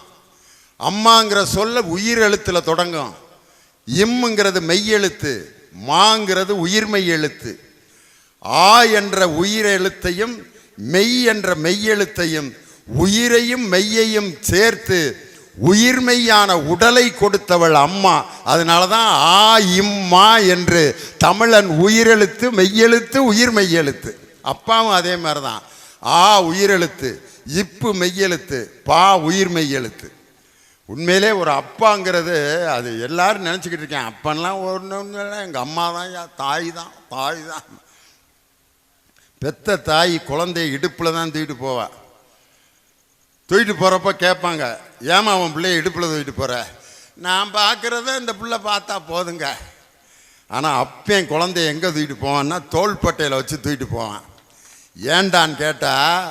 Speaker 1: அம்மாங்கிற சொல்ல உயிர் எழுத்தில் தொடங்கும். இம்முங்கிறது மெய்யெழுத்து, மாங்கிறது உயிர்மெய் எழுத்து. ஆ என்ற உயிர் எழுத்தையும் மெய் என்ற மெய்யெழுத்தையும் உயிரையும் மெய்யையும் சேர்த்து உயிர்மெய்யான உடலை கொடுத்தவள் அம்மா. அதனால தான் ஆ இம்மா என்று தமிழன் உயிரெழுத்து மெய்யெழுத்து உயிர் மெய்யெழுத்து. அப்பாவும் அதே மாதிரி தான். ஆ உயிரெழுத்து, இப்பு மெய்யெழுத்து, பா உயிர் மெய்யெழுத்து. உண்மையிலே ஒரு அப்பாங்கிறது அது எல்லாரும் நினச்சிக்கிட்டு இருக்கேன். அப்பன்லாம் ஒன்று இல்லை, எங்கள் அம்மா தான், தாய் தான், தாய் தான். பெத்த தாய் குழந்தைய இடுப்பில் தான் தூக்கிட்டு போவா. தூக்கிட்டு போகிறப்ப கேட்பாங்க, ஏமா அவன் பிள்ளைய இடுப்பில் தூக்கிட்டு போகிற? நான் பார்க்குறத இந்த பிள்ளை பார்த்தா போதுங்க. ஆனால் அப்பன் குழந்தைய எங்கே தூக்கிட்டு போவான்னா தோள்பட்டையில் வச்சு தூக்கிட்டு போவான். ஏண்டான்னு கேட்டால்,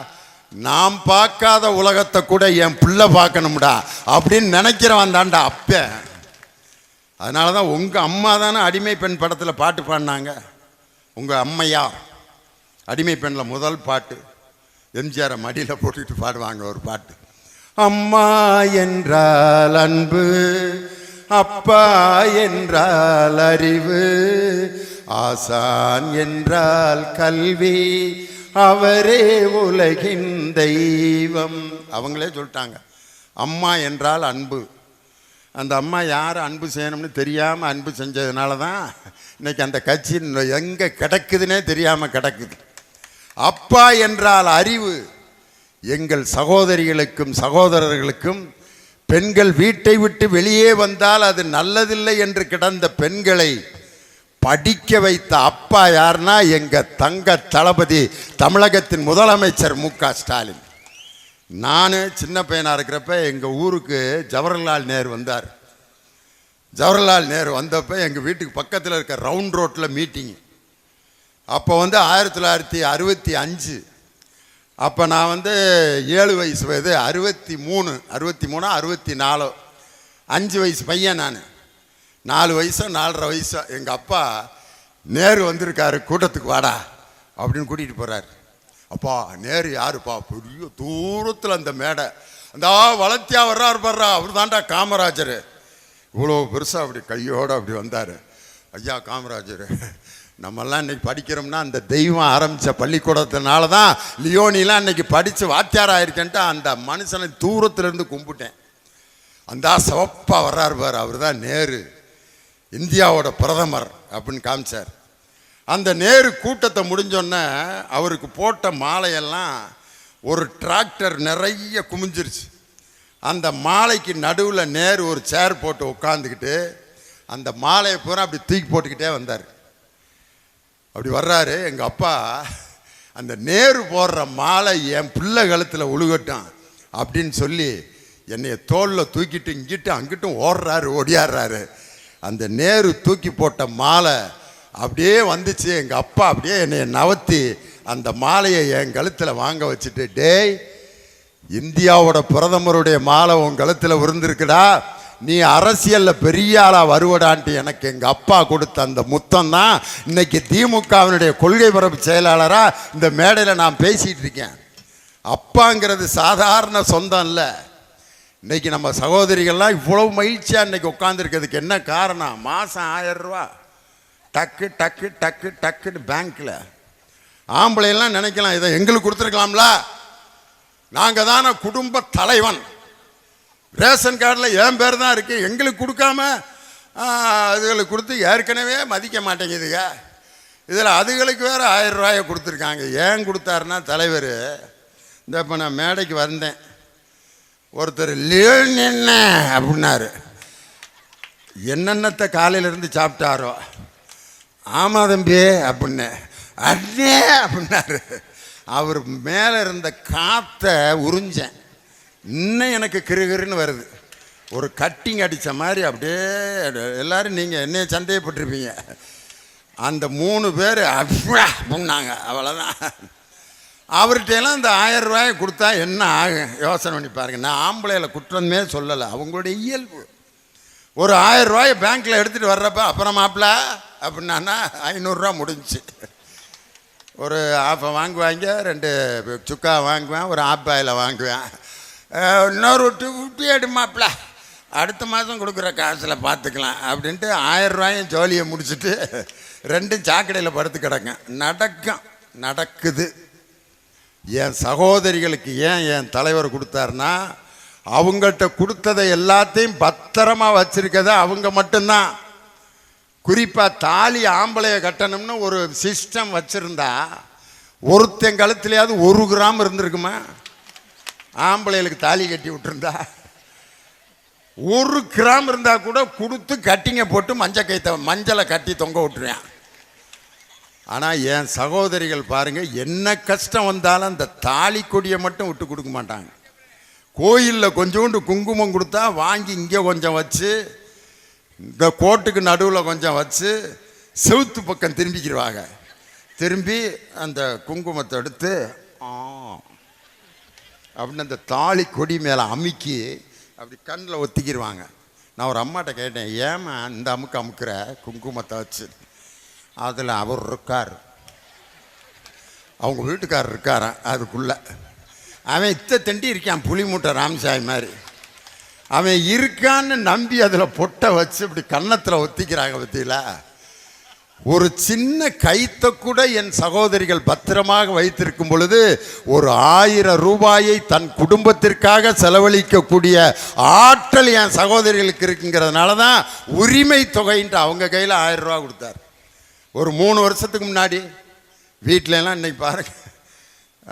Speaker 1: நாம் பார்க்காத உலகத்தை கூட என் பிள்ளை பார்க்கணும்டா அப்படின்னு நினைக்கிறவன் தான்டா அப்பன். அதனால தான் உங்கள் அம்மா தானே அடிமை பெண் படத்தில் பாட்டு பாடினாங்க. உங்கள் அம்மையா அடிமை பெண்ணில் முதல் பாட்டு எம்ஜிஆரை மடியில் போட்டுக்கிட்டு பாடுவாங்க ஒரு பாட்டு. அம்மா என்றால் அன்பு, அப்பா என்றால் அறிவு, ஆசான் என்றால் கல்வி, அவரே உலகின் தெய்வம். அவங்களே சொல்லிட்டாங்க. அம்மா என்றால் அன்பு. அந்த அம்மா யார் அன்பு செய்யணும்னு தெரியாமல் அன்பு செஞ்சதுனால தான் இன்னைக்கு அந்த கட்சி எங்கே கிடக்குதுன்னே தெரியாமல் கிடக்குது. அப்பா என்றால் அறிவு. எங்கள் சகோதரிகளுக்கும் சகோதரர்களுக்கும் பெண்கள் வீட்டை விட்டு வெளியே வந்தால் அது நல்லதில்லை என்று கிடந்த பெண்களை படிக்க வைத்த அப்பா யாருன்னா எங்க தங்க தளபதி தமிழகத்தின் முதலமைச்சர் மு.க. ஸ்டாலின். நான் சின்ன பையனாக இருக்கிறப்ப எங்கள் ஊருக்கு ஜவஹர்லால் நேரு வந்தார். ஜவஹர்லால் நேரு வந்தப்போ எங்கள் வீட்டுக்கு பக்கத்தில் இருக்க ரவுண்ட் ரோட்டில் மீட்டிங். அப்போ 1965. அப்போ நான் 7 வயசு வயது, 63 64 5 வயசு பையன். நான் 4 வயசோ 4.5 வயசோ. எங்கள் அப்பா நேரு வந்திருக்காரு, கூட்டத்துக்கு வாடா அப்படின்னு கூட்டிகிட்டு போகிறாரு. அப்பா நேரு யாருப்பா? பெரிய தூரத்தில் அந்த மேடை, அந்த வளர்த்தியா வர்றாரு பாடுறா, அவர் தாண்டா காமராஜர். இவ்வளோ பெருசாக அப்படி கையோடு அப்படி வந்தார். ஐயா காமராஜர் நம்மெல்லாம் இன்னைக்கு படிக்கிறோம்னா அந்த தெய்வம் ஆரம்பித்த பள்ளிக்கூடத்தினால தான் லியோனிலாம் இன்னைக்கு படித்து வாத்தியார் ஆயிருக்கேன்ட்டு அந்த மனுஷனை தூரத்துலேருந்து கும்பிட்டேன். அந்த சிவப்பாக வர்றாரு பார், அவர் தான் நேரு, இந்தியாவோட பிரதமர் அப்படின்னு காமிச்சார். அந்த நேரு கூட்டத்தை முடிஞ்சோன்னே அவருக்கு போட்ட மாலையெல்லாம் ஒரு டிராக்டர் நிறைய குமிஞ்சிருச்சு. அந்த மாலைக்கு நடுவில் நேரு ஒரு சேர் போட்டு உட்காந்துக்கிட்டு அந்த மாலையை பூரா அப்படி தூக்கி போட்டுக்கிட்டே வந்தார். அப்படி வர்றாரு. எங்கள் அப்பா அந்த நேரு போடுற மாலை என் பிள்ளை கழுத்தில் உழுகட்டும் அப்படின்னு சொல்லி என்னைய தோளில் தூக்கிட்டு இங்கிட்டு அங்கிட்டும் ஓடியாடுறாரு. அந்த நேரு தூக்கி போட்ட மாலை அப்படியே வந்துச்சு. எங்கள் அப்பா அப்படியே என்னை நவத்தி அந்த மாலையை என் கழுத்தில் வாங்க வச்சுட்டு, டேய், இந்தியாவோட பிரதமருடைய மாலை உன் கழுத்தில் விருந்திருக்குடா, நீ அரசியலில் பெரிய ஆளாக வருவடான்ட்டு எனக்கு எங்கள் அப்பா கொடுத்த அந்த முத்தம் தான் இன்னைக்கு திமுகவினுடைய கொள்கை பரப்பு செயலாளராக இந்த மேடையில் நான் பேசிகிட்டு இருக்கேன். அப்பாங்கிறது சாதாரண சொந்தம் இல்லை. இன்னைக்கு நம்ம சகோதரிகள்லாம் இவ்வளவு மகிழ்ச்சியாக இன்னைக்கு உட்காந்துருக்கிறதுக்கு என்ன காரணம்? மாதம் 1000 ரூபா டக்கு டக்கு டக்கு டக்குன்னு பேங்க்கில். ஆம்பளையெல்லாம் நினைக்கலாம், இதை எங்களுக்கு கொடுத்துருக்கலாம்ல, நாங்கள் தானே குடும்ப தலைவன், ரேஷன் கார்டில் என் பேர் தான் இருக்குது, எங்களுக்கு கொடுக்காம அதுகளுக்கு கொடுத்து ஏற்கனவே மதிக்க மாட்டேங்குதுங்க, இதில் அதுகளுக்கு வேறு 1000 ரூபாயை கொடுத்துருக்காங்க. ஏன் கொடுத்தாருன்னா தலைவர், இந்த இப்போ நான் மேடைக்கு வந்தேன், ஒருத்தர் லியோன் என்ன அப்படின்னாரு. என்னென்னத்தை காலையிலேருந்து சாப்பிட்டாரோ. ஆமாம் தம்பி அப்படின்னு அண்ணே அப்படின்னாரு. அவர் மேலே இருந்த காற்றை உறிஞ்சேன். இன்னும் எனக்கு கிருகிருன்னு வருது, ஒரு கட்டிங் அடித்த மாதிரி. அப்படியே எல்லோரும் நீங்கள் என்னைய சந்தேகப்பட்டிருப்பீங்க. அந்த 3 பேர் அப்படின்னாங்க, அவ்வளோதான். அவர்கிட்டலாம் இந்த 1000 ரூபாயை கொடுத்தா என்ன ஆகும் யோசனை பண்ணி பாருங்க. நான் ஆம்பளையில குற்றமே சொல்லலை, அவங்களுடைய இயல்பு. ஒரு 1000 ரூபாயை பேங்க்கில் எடுத்துகிட்டு வர்றப்ப அப்புறம் மாப்பிள்ள அப்படின்னா 500 ரூபா முடிஞ்சிச்சு. ஒரு ஆப்பை வாங்குவாங்க, 2 சுக்கா வாங்குவேன், ஒரு ஆப்பாயில் வாங்குவேன், இன்னொரு 250 எடுமாப்பிள்ள, அடுத்த மாதம் கொடுக்குற காசில் பார்த்துக்கலாம் அப்படின்ட்டு 1000 ரூபாயும் ஜோலியை முடிச்சுட்டு 2 சாக்கடையில் படுத்து கிடக்கும். நடக்குது. என் சகோதரிகளுக்கு ஏன் என் தலைவர் கொடுத்தாருன்னா, அவங்கள்ட்ட கொடுத்ததை எல்லாத்தையும் பத்திரமா வச்சிருக்கத அவங்க மட்டும்தான். குறிப்பாக தாலி ஆம்பளைய கட்டணும்னு ஒரு சிஸ்டம் வச்சுருந்தா ஒருத்தன் கழுத்துலையாவது 1 கிராம் இருந்திருக்குமா? ஆம்பளைகளுக்கு தாலி கட்டி விட்டுருந்தா 1 கிராம் இருந்தால் கூட கொடுத்து கட்டிங்க போட்டு மஞ்சளை கட்டி தொங்க விட்டுருவேன். ஆனால் என் சகோதரிகள் பாருங்கள், என்ன கஷ்டம் வந்தாலும் அந்த தாலி கொடியை மட்டும் விட்டு கொடுக்க மாட்டாங்க. கோயிலில் கொஞ்சோண்டு குங்குமம் கொடுத்தா வாங்கி இங்கே கொஞ்சம் வச்சு, இந்த கோட்டுக்கு நடுவில் கொஞ்சம் வச்சு, செவுத்து பக்கம் திரும்பிக்கிடுவாங்க. திரும்பி அந்த குங்குமத்தை எடுத்து அப்படின்னு அந்த தாலி கொடி மேலே அமுக்கி அப்படி கண்ணில் ஒத்திக்கிடுவாங்க. நான் ஒரு அம்மாட்ட கேட்டேன், ஏமா இந்த அமுக்கிற குங்குமத்தை வச்சு? அதில் அவர் இருக்கார், அவங்க வீட்டுக்காரர் இருக்காரான், அதுக்குள்ளே அவன் தண்டி இருக்கான், புளி மூட்டை ராமசாமி மாதிரி. அவன் இருக்கான்னு நம்பி அதில் பொட்டை வச்சு இப்படி கன்னத்தில் ஒத்திக்கிறாங்க. பற்றியில ஒரு சின்ன கைத்தை கூட என் சகோதரிகள் பத்திரமாக வைத்திருக்கும் பொழுது ஒரு 1000 ரூபாயை தன் குடும்பத்திற்காக செலவழிக்கக்கூடிய ஆற்றல் என் சகோதரிகளுக்கு இருக்குங்கிறதுனால தான் உரிமை தொகைன்ட்டு அவங்க கையில் 1000 ரூபா கொடுத்தார். ஒரு 3 வருஷத்துக்கு முன்னாடி வீட்டிலலாம் இன்னைக்கு பாருங்க,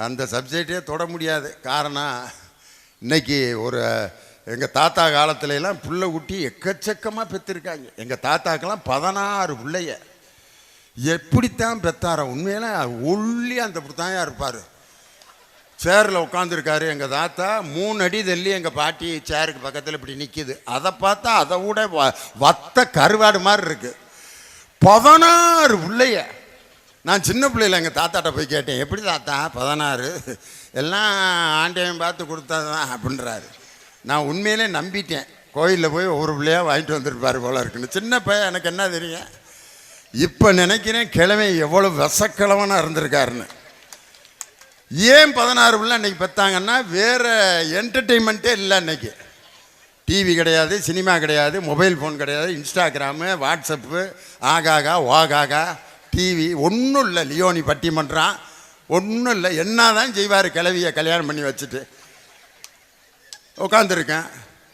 Speaker 1: அந்த சப்ஜெக்டே தொட முடியாது. காரணம், இன்னைக்கு ஒரு எங்கள் தாத்தா காலத்துலலாம் புள்ள குட்டி எக்கச்சக்கமாக பெற்றிருக்காங்க. எங்கள் தாத்தாக்கெல்லாம் 16 பிள்ளைய. எப்படித்தான் பெத்தார? உண்மையில ஒல்லி அந்த தான் இருப்பார். சேரில் உட்காந்துருக்காரு எங்கள் தாத்தா, 3 அடி தள்ளி எங்கள் பாட்டி சேருக்கு பக்கத்தில் இப்படி நிற்கிது. அதை பார்த்தா அதை விட வத்த கருவாடு மாதிரி இருக்குது. 16 பிள்ளைய. நான் சின்ன பிள்ளையில் எங்கள் தாத்தாட்ட போய் கேட்டேன், எப்படி தாத்தா 16? எல்லாம் ஆண்டையும் பார்த்து கொடுத்தாதான் அப்படின்றாரு. நான் உண்மையிலே நம்பிட்டேன். கோயிலில் போய் ஒரு பிள்ளையாக வாங்கிட்டு வந்துருப்பார் போல இருக்குன்னு. சின்ன பையன், எனக்கு என்ன தெரியும். இப்போ நினைக்கிறேன் கிழமை எவ்வளோ விஷக்கிழவனாக இருந்திருக்காருன்னு. ஏன் 16 பிள்ளை அன்றைக்கி பெற்றாங்கன்னா, வேறு என்டர்டெயின்மெண்ட்டே இல்லை. அன்றைக்கி டிவி கிடையாது, சினிமா கிடையாது, மொபைல் ஃபோன் கிடையாது, இன்ஸ்டாகிராமு, வாட்ஸ்அப்பு, ஆகாகா வாகாகா, டிவி ஒன்றும் இல்லை. லியோனி பட்டிமன்றம் ஒன்றும் இல்லை. என்ன தான் செய்வார் கிளவியை கல்யாணம் பண்ணி வச்சுட்டு உட்காந்துருக்கேன்.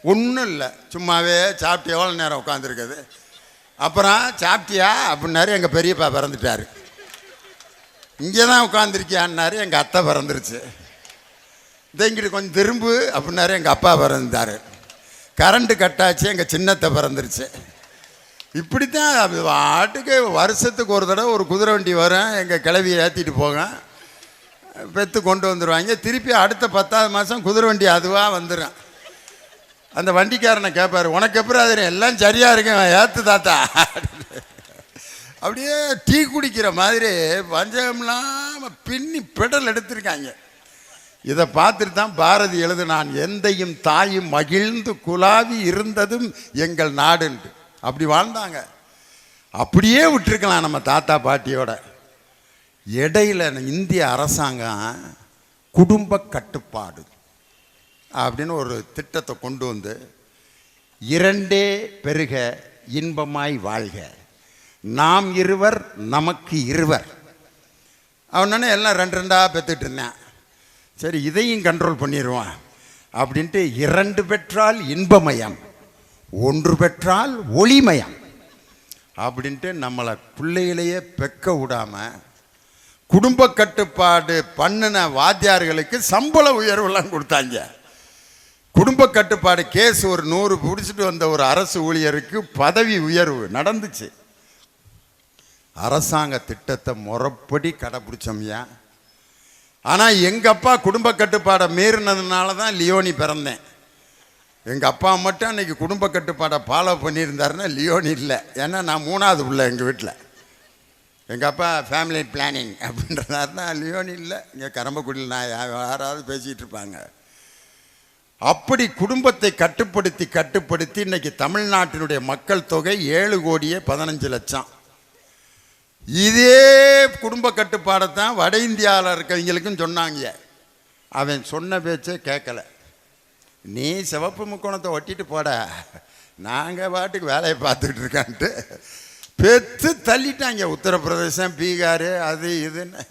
Speaker 1: ஒன்றும் இல்லை, சும்மாவே சாப்பிட்டு எவ்வளோ நேரம் உட்காந்துருக்குது. அப்புறம் சாப்பிட்டியா அப்படின்னாரு, எங்கள் பெரியப்பா பிறந்துட்டார். இங்கே தான் உட்காந்துருக்கியான்னாரு, எங்கள் அத்தை பிறந்துருச்சு. இங்கிட்டு கொஞ்சம் திரும்பு அப்படின்னாரு, எங்கள் அப்பா பிறந்தார். கரண்ட்டு கட்டாச்சு, எங்கள் சின்னத்தை பிறந்துருச்சு. இப்படித்தான் வாட்டுக்கு வருஷத்துக்கு ஒரு தடவை ஒரு குதிரை வண்டி வரும், எங்கள் கிளவியை ஏற்றிட்டு போங்க, பெற்று கொண்டு வந்துடுவாங்க. திருப்பி அடுத்த 10ஆவது மாதம் குதிரை வண்டி அதுவாக வந்துடும். அந்த வண்டிக்காரனை கேட்பார், உனக்கு எப்படி அது எல்லாம் சரியாக இருக்கேன் ஏற்று தாத்தா. அப்படியே டீ குடிக்கிற மாதிரி பஞ்சகம்லாம் பின்னி பெடல் எடுத்திருக்காங்க. இதை பார்த்துட்டு தான் பாரதி எழுதுனான், எந்தையும் தாயும் மகிழ்ந்து குலாவி இருந்ததும் எங்கள் நாடுன்ட்டு. அப்படி வாழ்ந்தாங்க. அப்படியே விட்டுருக்கலாம் நம்ம தாத்தா பாட்டியோட. இடையில இந்திய அரசாங்கம் குடும்ப கட்டுப்பாடு அப்படின்னு ஒரு திட்டத்தை கொண்டு வந்து, இரண்டே பெருக இன்பமாய் வாழ்க, நாம் இருவர் நமக்கு இருவர். அவனானே எல்லாம் 2 பெற்றுட்டு இருந்தேன். சரி, இதையும் கண்ட்ரோல் பண்ணிடுவான் அப்படின்ட்டு 2 பெற்றால் இன்பமயம், 1 பெற்றால் ஒளிமயம் அப்படின்ட்டு நம்மளை பிள்ளைகளையே பெக்க விடாமல் குடும்ப கட்டுப்பாடு பண்ணின வாத்தியார்களுக்கு சம்பள உயர்வுலாம் கொடுத்தாங்க. குடும்ப கட்டுப்பாடு கேஸ் ஒரு 100 பிடிச்சிட்டு வந்த ஒரு அரசு ஊழியருக்கு பதவி உயர்வு நடந்துச்சு. அரசாங்க திட்டத்தை முறைப்படி கடைப்பிடிச்சோம்யா. ஆனால் எங்கள் அப்பா குடும்ப கட்டுப்பாடை மீறினதுனால தான் லியோனி பிறந்தேன். எங்கள் அப்பா மட்டும் அன்றைக்கி குடும்ப கட்டுப்பாடை ஃபாலோ பண்ணியிருந்தாருன்னா லியோனி இல்லை. ஏன்னா நான் 3ஆவது பிள்ளை எங்கள் வீட்டில். எங்கள் அப்பா ஃபேமிலி பிளானிங் அப்படின்றதாரு தான் லியோனி இல்லை. இங்கே கரம்பக்குடியில் நான் யாராவது பேசிகிட்டு இருப்பாங்க. அப்படி குடும்பத்தை கட்டுப்படுத்தி இன்றைக்கி தமிழ்நாட்டினுடைய மக்கள் தொகை 7,15,00,000. இதே குடும்ப கட்டுப்பாடை தான் வட இந்தியாவில் இருக்கவங்களுக்கும் சொன்னாங்க. அவன் சொன்ன பேச்சே கேட்கல. நீ சிவப்பு முக்கோணத்தை ஒட்டிட்டு போட, நாங்கள் பாட்டுக்கு வேலையை பார்த்துக்கிட்டு இருக்கான்ட்டு பெற்று தள்ளிட்டாங்க. உத்தரப்பிரதேசம், பீகார், அது இதுன்னு.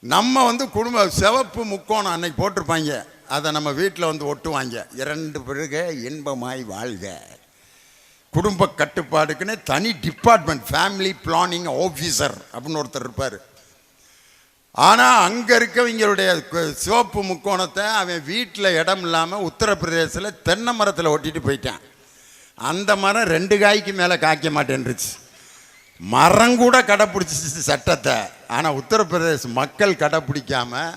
Speaker 1: நம்ம குடும்ப சிவப்பு முக்கோணம் அன்னைக்கு போட்டிருப்பாங்க, அதை நம்ம வீட்டில் ஒட்டுவாங்க. 2 பெருக இன்பமாய் வாழ்க. குடும்ப கட்டுப்பாடுக்குன்னு தனி டிபார்ட்மெண்ட், ஃபேமிலி பிளானிங் ஆஃபீஸர் அப்படின்னு ஒருத்தர் இருப்பார். ஆனால் அங்கே இருக்கவங்களுடைய சிவப்பு முக்கோணத்தை அவன் வீட்டில் இடம் இல்லாமல் உத்தரப்பிரதேசத்தில் தென்னை மரத்தில் ஒட்டிட்டு போயிட்டான். அந்த மரம் 2 காய்க்கு மேலே காய்க்க மாட்டேன்ருச்சு. மரம் கூட கடைப்பிடிச்சிச்சு சட்டத்தை. ஆனால் உத்தரப்பிரதேச மக்கள் கடைப்பிடிக்காமல்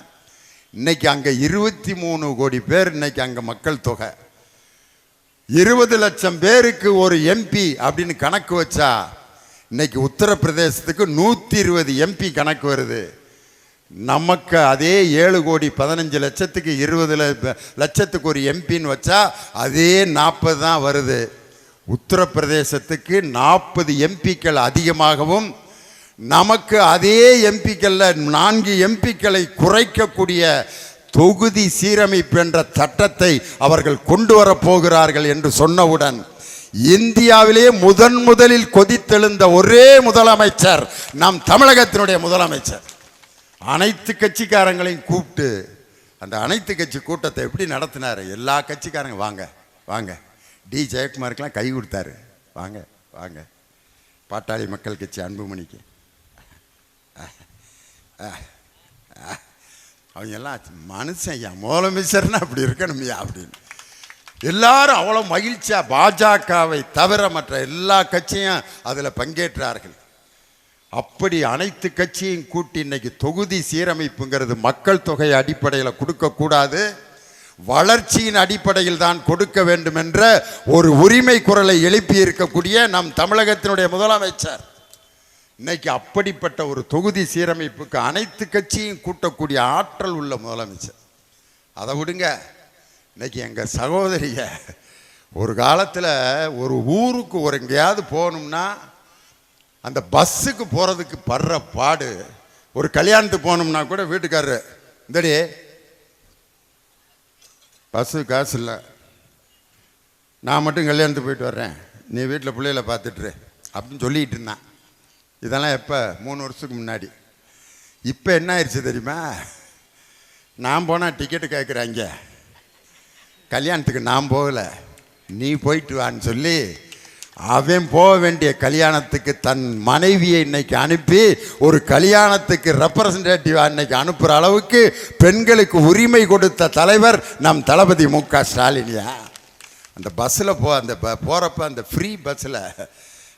Speaker 1: இன்னைக்கு அங்கே 23 கோடி பேர். இன்னைக்கு அங்கே மக்கள் தொகை 20 லட்சம் பேருக்கு ஒரு எம்பி அப்படின்னு கணக்கு வச்சா, இன்னைக்கு உத்தரப்பிரதேசத்துக்கு 120 எம்பி கணக்கு வருது. நமக்கு அதே 7,15,00,000க்கு 20 லட்சத்துக்கு ஒரு எம்பின்னு வச்சா அதே 40 தான் வருது. உத்தரப்பிரதேசத்துக்கு 40 எம்பிக்கள் அதிகமாகவும், நமக்கு அதே எம்பிக்களில் 4 எம்பிக்களை குறைக்கக்கூடிய தொகுதி சீரமைப்பு என்ற சட்டத்தை அவர்கள் கொண்டு வரப்போகிறார்கள் என்று சொன்னவுடன், இந்தியாவிலே முதலில் கொதித்தெழுந்த ஒரே முதலமைச்சர் நம் தமிழகத்தினுடைய முதலமைச்சர். அனைத்து கட்சிக்காரங்களையும் கூப்பிட்டு அந்த அனைத்து கட்சி கூட்டத்தை எப்படி நடத்தினார்? எல்லா கட்சிக்காரங்க வாங்க வாங்க. டி ஜெயக்குமாருக்கெல்லாம் கை கொடுத்தாரு, வாங்க வாங்க. பாட்டாளி மக்கள் கட்சி அன்புமணிக்கு, அவங்க எல்லாம் மனுஷன் ஐயா, முதலமைச்சர்னா அப்படி இருக்கணும்யா அப்படின்னு எல்லாரும் அவ்வளோ மகிழ்ச்சியாக பாஜகவை தவிர மற்ற எல்லா கட்சியும் அதில் பங்கேற்றார்கள். அப்படி அனைத்து கட்சியும் கூட்டி இன்னைக்கு தொகுதி சீரமைப்புங்கிறது மக்கள் தொகை அடிப்படையில் கொடுக்கக்கூடாது, வளர்ச்சியின் அடிப்படையில் தான் கொடுக்க வேண்டும் என்ற ஒரு உரிமை குரலை எழுப்பி இருக்கக்கூடிய நம் தமிழகத்தினுடைய முதலமைச்சர் இன்னைக்கு அப்படிப்பட்ட ஒரு தொகுதி சீரமைப்புக்கு அனைத்து கட்சியும் கூட்டக்கூடிய ஆற்றல் உள்ள முதலமைச்சர். அதை விடுங்க, இன்னைக்கு எங்கள் சகோதரிய ஒரு காலத்தில் ஒரு ஊருக்கு ஒரு எங்கேயாவது போகணும்னா அந்த பஸ்ஸுக்கு போகிறதுக்கு படுற பாடு. ஒரு கல்யாணத்துக்கு போகணும்னா கூட வீட்டுக்காரரு, இந்தடி பஸ்ஸு காசு இல்லை, நான் மட்டும் கல்யாணத்துக்கு போயிட்டு வர்றேன், நீ வீட்டில் பிள்ளைகளை பார்த்துட்டுரு அப்படின்னு சொல்லிக்கிட்டு இருந்தான். இதெல்லாம் எப்போ? 3 வருஷத்துக்கு முன்னாடி. இப்போ என்ன ஆயிடுச்சு தெரியுமா? நான் போனால் டிக்கெட்டு கேட்குறாங்க, கல்யாணத்துக்கு நான் போகலை, நீ போயிட்டு வான்னு சொல்லி அவன் போக வேண்டிய கல்யாணத்துக்கு தன் மனைவியை இன்னைக்கு அனுப்பி ஒரு கல்யாணத்துக்கு ரெப்ரசன்டேட்டிவாக இன்னைக்கு அனுப்புகிற அளவுக்கு பெண்களுக்கு உரிமை கொடுத்த தலைவர் நம் தளபதி மு.க. ஸ்டாலினியா. அந்த பஸ்ஸில் அந்த போகிறப்ப அந்த ஃப்ரீ பஸ்ஸில்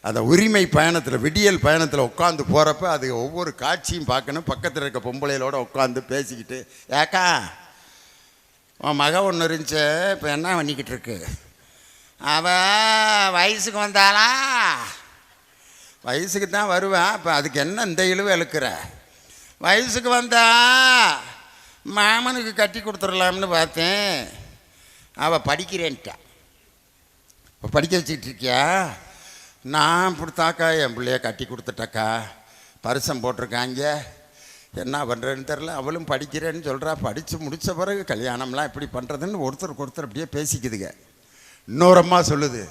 Speaker 1: அந்த உரிமை பயணத்தில் விடியல் பயணத்தில் உட்காந்து போகிறப்ப அது ஒவ்வொரு காட்சியும் பார்க்கணும். பக்கத்தில் இருக்க பொம்பளைகளோடு உட்காந்து பேசிக்கிட்டு, ஏக்கா உன் மக ஒன்று இருந்துச்சு, இப்போ என்ன பண்ணிக்கிட்டு இருக்கு? அவள் வயசுக்கு வந்தாளா? வயசுக்கு தான் வருவேன், இப்போ அதுக்கு என்ன இந்த இழுவை இழுக்கிற? வயசுக்கு வந்தா மாமனுக்கு கட்டி கொடுத்துடலாம்னு பார்த்தேன், அவள் படிக்கிறேன்ட்டா. இப்போ படிக்க வச்சுக்கிட்டு இருக்கியா? நான் இப்படித்தாக்கா என் பிள்ளைய கட்டி கொடுத்துட்டாக்கா, பரிசம் போட்டிருக்காங்க, என்ன பண்ணுறேன்னு தெரில. அவளும் படிக்கிறேன்னு சொல்கிறா. படித்து முடித்த பிறகு கல்யாணம்லாம் எப்படி பண்ணுறதுன்னு ஒருத்தருக்கு ஒருத்தர் அப்படியே பேசிக்குதுங்க. இன்னொரு அம்மா சொல்லுது,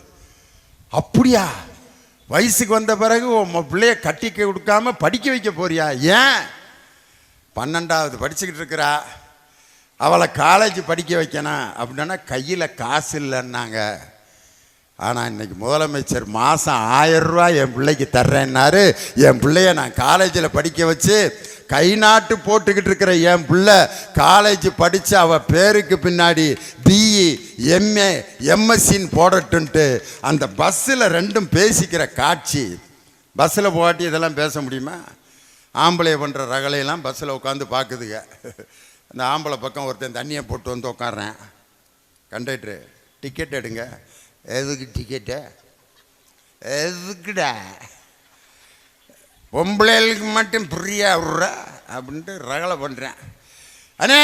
Speaker 1: அப்படியா வயசுக்கு வந்த பிறகு உன் பிள்ளைய கட்டி கொடுக்காம படிக்க வைக்க போறியா? ஏன்? 12வது படிச்சுக்கிட்டு இருக்கிறா, அவளை காலேஜ் படிக்க வைக்கணும் அப்படின்னா கையில் காசு இல்லைன்னாங்க. ஆனால் இன்றைக்கி முதலமைச்சர் மாதம் 1000 ரூபா என் பிள்ளைக்கு தர்றேன்னாரு. என் பிள்ளைய நான் காலேஜில் படிக்க வச்சு கை நாட்டு போட்டுக்கிட்டு இருக்கிற என் பிள்ளை காலேஜ் படித்து அவள் பேருக்கு பின்னாடி பிஇ எம்ஏ எம்எஸ்சின்னு போடட்டுன்ட்டு அந்த பஸ்ஸில் ரெண்டும் பேசிக்கிற காட்சி. பஸ்ஸில் போகாட்டி இதெல்லாம் பேச முடியுமா? ஆம்பளை பண்ணுற ரகலையெல்லாம் பஸ்ஸில் உட்காந்து பார்க்குதுங்க. அந்த ஆம்பளை பக்கம் ஒருத்தன் தண்ணியை போட்டு வந்து உட்காடுறேன். கண்டக்டரு, டிக்கெட் எடுங்க. எதுக்கு டிக்கெட்டு? எதுக்குடா? பொம்பளைகளுக்கு மட்டும் ஃப்ரீயா விட்ற அப்படின்ட்டு ரகலை பண்ணுறேன். அண்ணே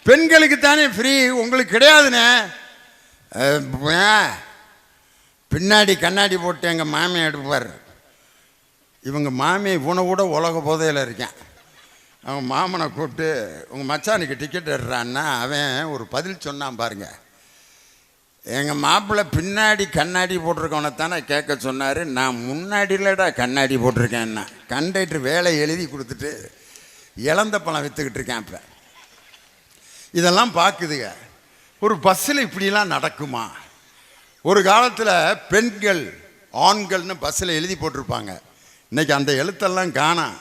Speaker 1: பெண்களுக்கு தானே ஃப்ரீ, உங்களுக்கு கிடையாதுண்ணே. பின்னாடி கண்ணாடி போட்டு எங்கள் மாமியை எடுப்பார். இவங்க மாமி இவனை உலக போதையில் இருக்கேன். அவன் மாமனை கூப்பிட்டு உங்கள் மச்சானுக்கு டிக்கெட் எடுறான்னா அவன் ஒரு பதில் சொன்னான் பாருங்க. எங்கள் மாப்பிள்ளை பின்னாடி கண்ணாடி போட்டிருக்கவனை தானே கேட்க சொன்னார், நான் முன்னாடியிலடா கண்ணாடி போட்டிருக்கேன்னா. கண்டக்டர் வேலை எழுதி கொடுத்துட்டு இழந்த பழம் விற்றுக்கிட்டு இருக்கேன். இப்போ இதெல்லாம் பார்க்குதுங்க. ஒரு பஸ்ஸில் இப்படிலாம் நடக்குமா? ஒரு காலத்தில் பெண்கள் ஆண்கள்னு பஸ்ஸில் எழுதி போட்டிருப்பாங்க. இன்றைக்கி அந்த எழுத்தெல்லாம் காணோம்.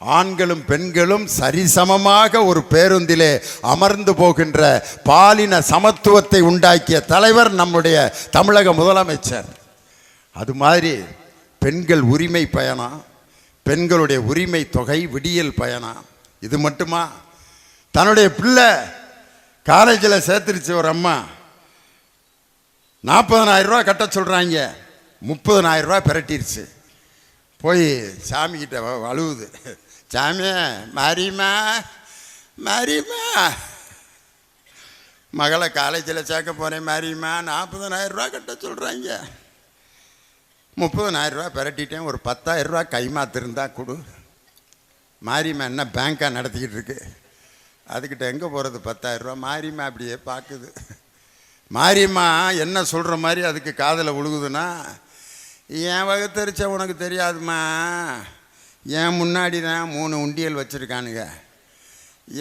Speaker 1: ஆண்களும் பெண்களும் சரிசமமாக ஒரு பேருந்திலே அமர்ந்து போகின்ற பாலின சமத்துவத்தை உண்டாக்கிய தலைவர் நம்முடைய தமிழக முதலமைச்சர். அது மாதிரி பெண்கள் உரிமை பயணம், பெண்களுடைய உரிமை தொகை விடியல் பயணம். இது மட்டுமா? தன்னுடைய பிள்ளை காலேஜில் சேர்த்துருச்சு ஒரு அம்மா, 40,000 ரூபா கட்ட சொல்கிறாங்க, 30,000 ரூபா பிரட்டிருச்சு. போய் சாமிக்கிட்ட அழுவுது, சாமி மாரியம்மா மாரியம்மா மகளை காலேஜில் சேர்க்க போகிறேன் மாரியம்மா, 40,000 ரூபா கட்ட சொல்கிறாங்க, 30,000 ரூபா பிரட்டிட்டேன், ஒரு 10,000 ரூபா கைமாத்திருந்தா கொடு. மாரியம்மா என்ன பேங்காக நடத்திக்கிட்டு இருக்கு, அதுக்கிட்ட எங்கே போகிறது 10,000 ரூபா? மாரியம்மா அப்படியே பார்க்குது. மாரியம்மா என்ன சொல்கிற மாதிரி அதுக்கு காதில் விழுகுதுன்னா, என் வகுத்தரிச்ச உனக்கு தெரியாதுமா, என் முன்னாடி தான் 3 உண்டியல் வச்சுருக்கானுங்க,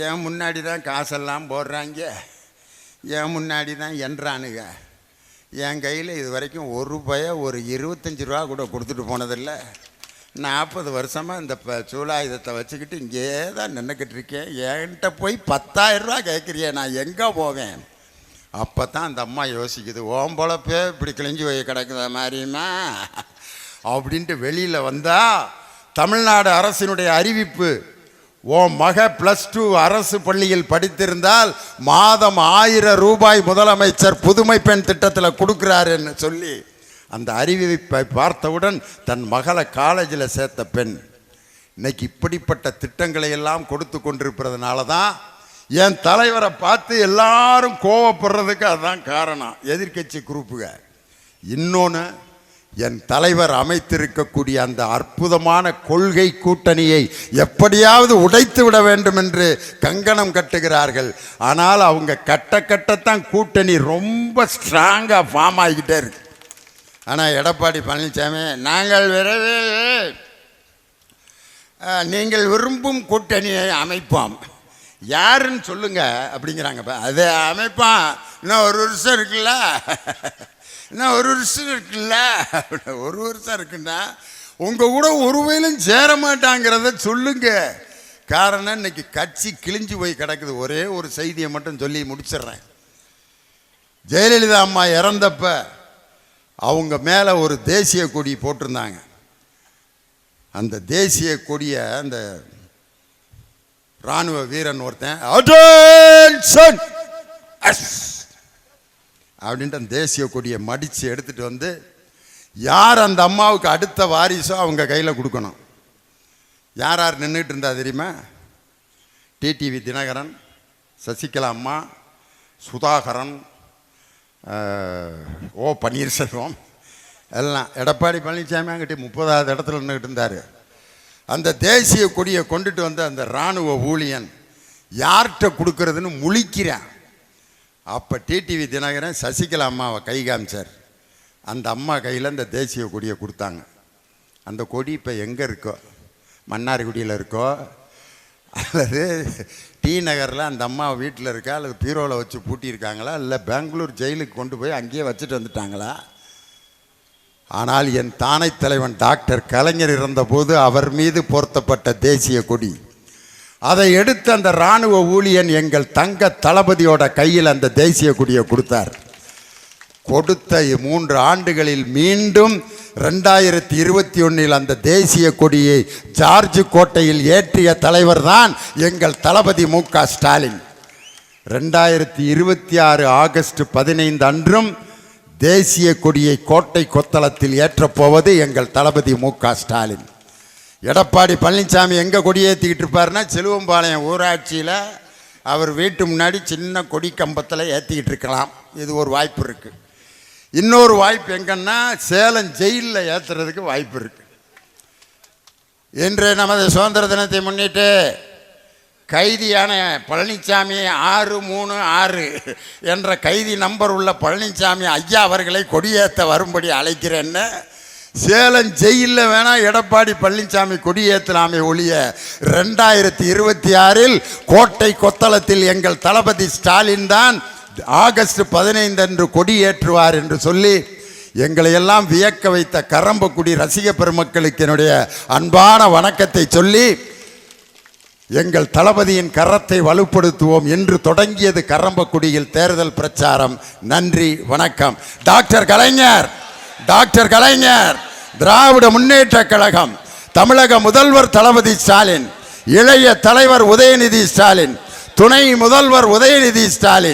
Speaker 1: என் முன்னாடி தான் காசெல்லாம் போடுறாங்க, என் முன்னாடி தான் என்றானுங்க, என் கையில் இது வரைக்கும் ஒரு 25 ரூபா கூட கொடுத்துட்டு போனதில்லை, 40 வருஷமாக இந்த சூலாயுதத்தை வச்சுக்கிட்டு இங்கே தான் நின்றுக்கிட்டு இருக்கேன், என்கிட்ட போய் 10,000 ரூபா கேட்குறியே, நான் எங்கே போவேன்? அப்போ தான் அந்த அம்மா யோசிக்குது, ஓம்பளப்பே இப்படி கிழிஞ்சு போய் கிடக்குத மாதிரிமா அப்படின்ட்டு வெளியில் வந்தால் தமிழ்நாடு அரசினுடைய அறிவிப்பு, உன் மக +2 அரசு பள்ளியில் படித்திருந்தால் மாதம் 1000 ரூபாய் முதலமைச்சர் புதுமை பெண் திட்டத்தில் கொடுக்குறாருன்னு சொல்லி அந்த அறிவிப்பை பார்த்தவுடன் தன் மகளை காலேஜில் சேர்த்த பெண் இன்னைக்கு இப்படிப்பட்ட திட்டங்களை எல்லாம் கொடுத்து கொண்டிருப்பதுனால தான் என் தலைவரை பார்த்து எல்லாரும் கோவப்படுறதுக்கு அதுதான் காரணம், எதிர்கட்சி குரூப்புக. இன்னொன்று, என் தலைவர் அமைத்திருக்கக்கூடிய அந்த அற்புதமான கொள்கை கூட்டணியை எப்படியாவது உடைத்து விட வேண்டும் என்று கங்கணம் கட்டுகிறார்கள். ஆனால் அவங்க கட்டத்தான் கூட்டணி ரொம்ப ஸ்ட்ராங்காக ஃபார்ம் ஆகிக்கிட்டே இருக்கு. ஆனால் எடப்பாடி பழனிசாமி, நாங்கள் விரைவில் நீங்கள் விரும்பும் கூட்டணியை அமைப்போம். யாருன்னு சொல்லுங்க அப்படிங்கிறாங்க. அது அமைப்பான், இன்னும் ஒரு வருஷம் இருக்குல்ல, இன்னும் ஒரு வருஷம் இருக்குல்ல. ஒரு வருஷம் இருக்குன்னா உங்கள் கூட ஒரு வயலும் சேர மாட்டாங்கிறத சொல்லுங்க. காரணம், இன்னைக்கு கட்சி கிழிஞ்சு போய் கிடக்குது. ஒரே ஒரு செய்தியை மட்டும் சொல்லி முடிச்சிடுறேன். ஜெயலலிதா அம்மா இறந்தப்ப அவங்க மேலே ஒரு தேசிய கொடி போட்டிருந்தாங்க. அந்த தேசிய கொடியை அந்த இராணுவ வீரன் ஒருத்தன் அப்படின்ட்டு அந்த தேசிய கொடியை மடித்து எடுத்துகிட்டு வந்து யார் அந்த அம்மாவுக்கு அடுத்த வாரிசோ அவங்க கையில் கொடுக்கணும். யார் யார் நின்றுட்டு இருந்தா தெரியுமா? டிடிவி தினகரன், சசிகலா அம்மா, சுதாகரன், ஓ பன்னீர்செல்வம், எல்லாம். எடப்பாடி பழனிசாமி அங்கிட்ட 30வது இடத்துல நின்றுட்டு இருந்தார். அந்த தேசிய கொடியை கொண்டுட்டு வந்து அந்த இராணுவ ஊழியன் யார்கிட்ட கொடுக்கறதுன்னு முழிக்கிறான். அப்போ டிடிவி தினகரன் சசிகலா அம்மாவை கை காமிச்சார். அந்த அம்மா கையில் அந்த தேசிய கொடியை கொடுத்தாங்க. அந்த கொடி இப்போ எங்கே இருக்கோ, மன்னார்குடியில் இருக்கோ அல்லது டி நகரில் அந்த அம்மா வீட்டில் இருக்கா, அல்லது பீரோவில் வச்சு பூட்டியிருக்காங்களா, இல்லை பெங்களூர் ஜெயிலுக்கு கொண்டு போய் அங்கேயே வச்சுட்டு வந்துட்டாங்களா? ஆனால் என் தானை தலைவன் டாக்டர் கலைஞர் இருந்தபோது அவர் மீது போர்த்தப்பட்ட தேசிய கொடி, அதை எடுத்து அந்த இராணுவ ஊழியன் எங்கள் தங்க தளபதியோட கையில் அந்த தேசிய கொடியை கொடுத்தார். கொடுத்த 3 ஆண்டுகளில் மீண்டும் 2021 அந்த தேசிய கொடியை ஜார்ஜ் கோட்டையில் ஏற்றிய தலைவர் தான் எங்கள் தளபதி மு.க. ஸ்டாலின். 2026 ஆகஸ்ட் 15 அன்றும் தேசிய கொடியை கோட்டை கொத்தளத்தில் ஏற்றப்போவது எங்கள் தளபதி மு.க. ஸ்டாலின். எடப்பாடி பழனிசாமி எங்கே கொடியேற்றிக்கிட்டு இருப்பார்னா, செலுவம்பாளையம் ஊராட்சியில் அவர் வீட்டு முன்னாடி சின்ன கொடி கம்பத்தில் ஏற்றிக்கிட்டு இருக்கலாம். இது ஒரு வாய்ப்பு இருக்குது. இன்னொரு வாய்ப்பு எங்கன்னா, சேலம் ஜெயிலில் ஏற்றுறதுக்கு வாய்ப்பு இருக்குது. இன்று நமது சுதந்திர தினத்தை முன்னிட்டு கைதியான பழனிசாமி 636 என்ற கைதி நம்பர் உள்ள பழனிசாமி ஐயா அவர்களை கொடியேற்ற வரும்படி அழைக்கிறேன்னு சேலம் ஜெயிலில் வேணால் எடப்பாடி பழனிசாமி கொடியேற்றலாமே ஒழிய 2026 கோட்டை கொத்தளத்தில் எங்கள் தளபதி ஸ்டாலின் தான் ஆகஸ்ட் 15 அன்று கொடியேற்றுவார் என்று சொல்லி எங்களை எல்லாம் வியக்க வைத்த கரம்பக்குடி ரசிக பெருமக்களுக்கு என்னுடைய அன்பான வணக்கத்தை சொல்லி, எங்கள் தளபதியின் கரத்தை வலுப்படுத்துவோம் என்று தொடங்கியது கரம்பக்குடியில் தேர்தல் பிரச்சாரம். நன்றி, வணக்கம். டாக்டர் கலைஞர், டாக்டர் கலைஞர், திராவிட முன்னேற்ற கழகம், தமிழக முதல்வர் தளபதி ஸ்டாலின், இளைய தலைவர் உதயநிதி ஸ்டாலின், துணை முதல்வர் உதயநிதி ஸ்டாலின்,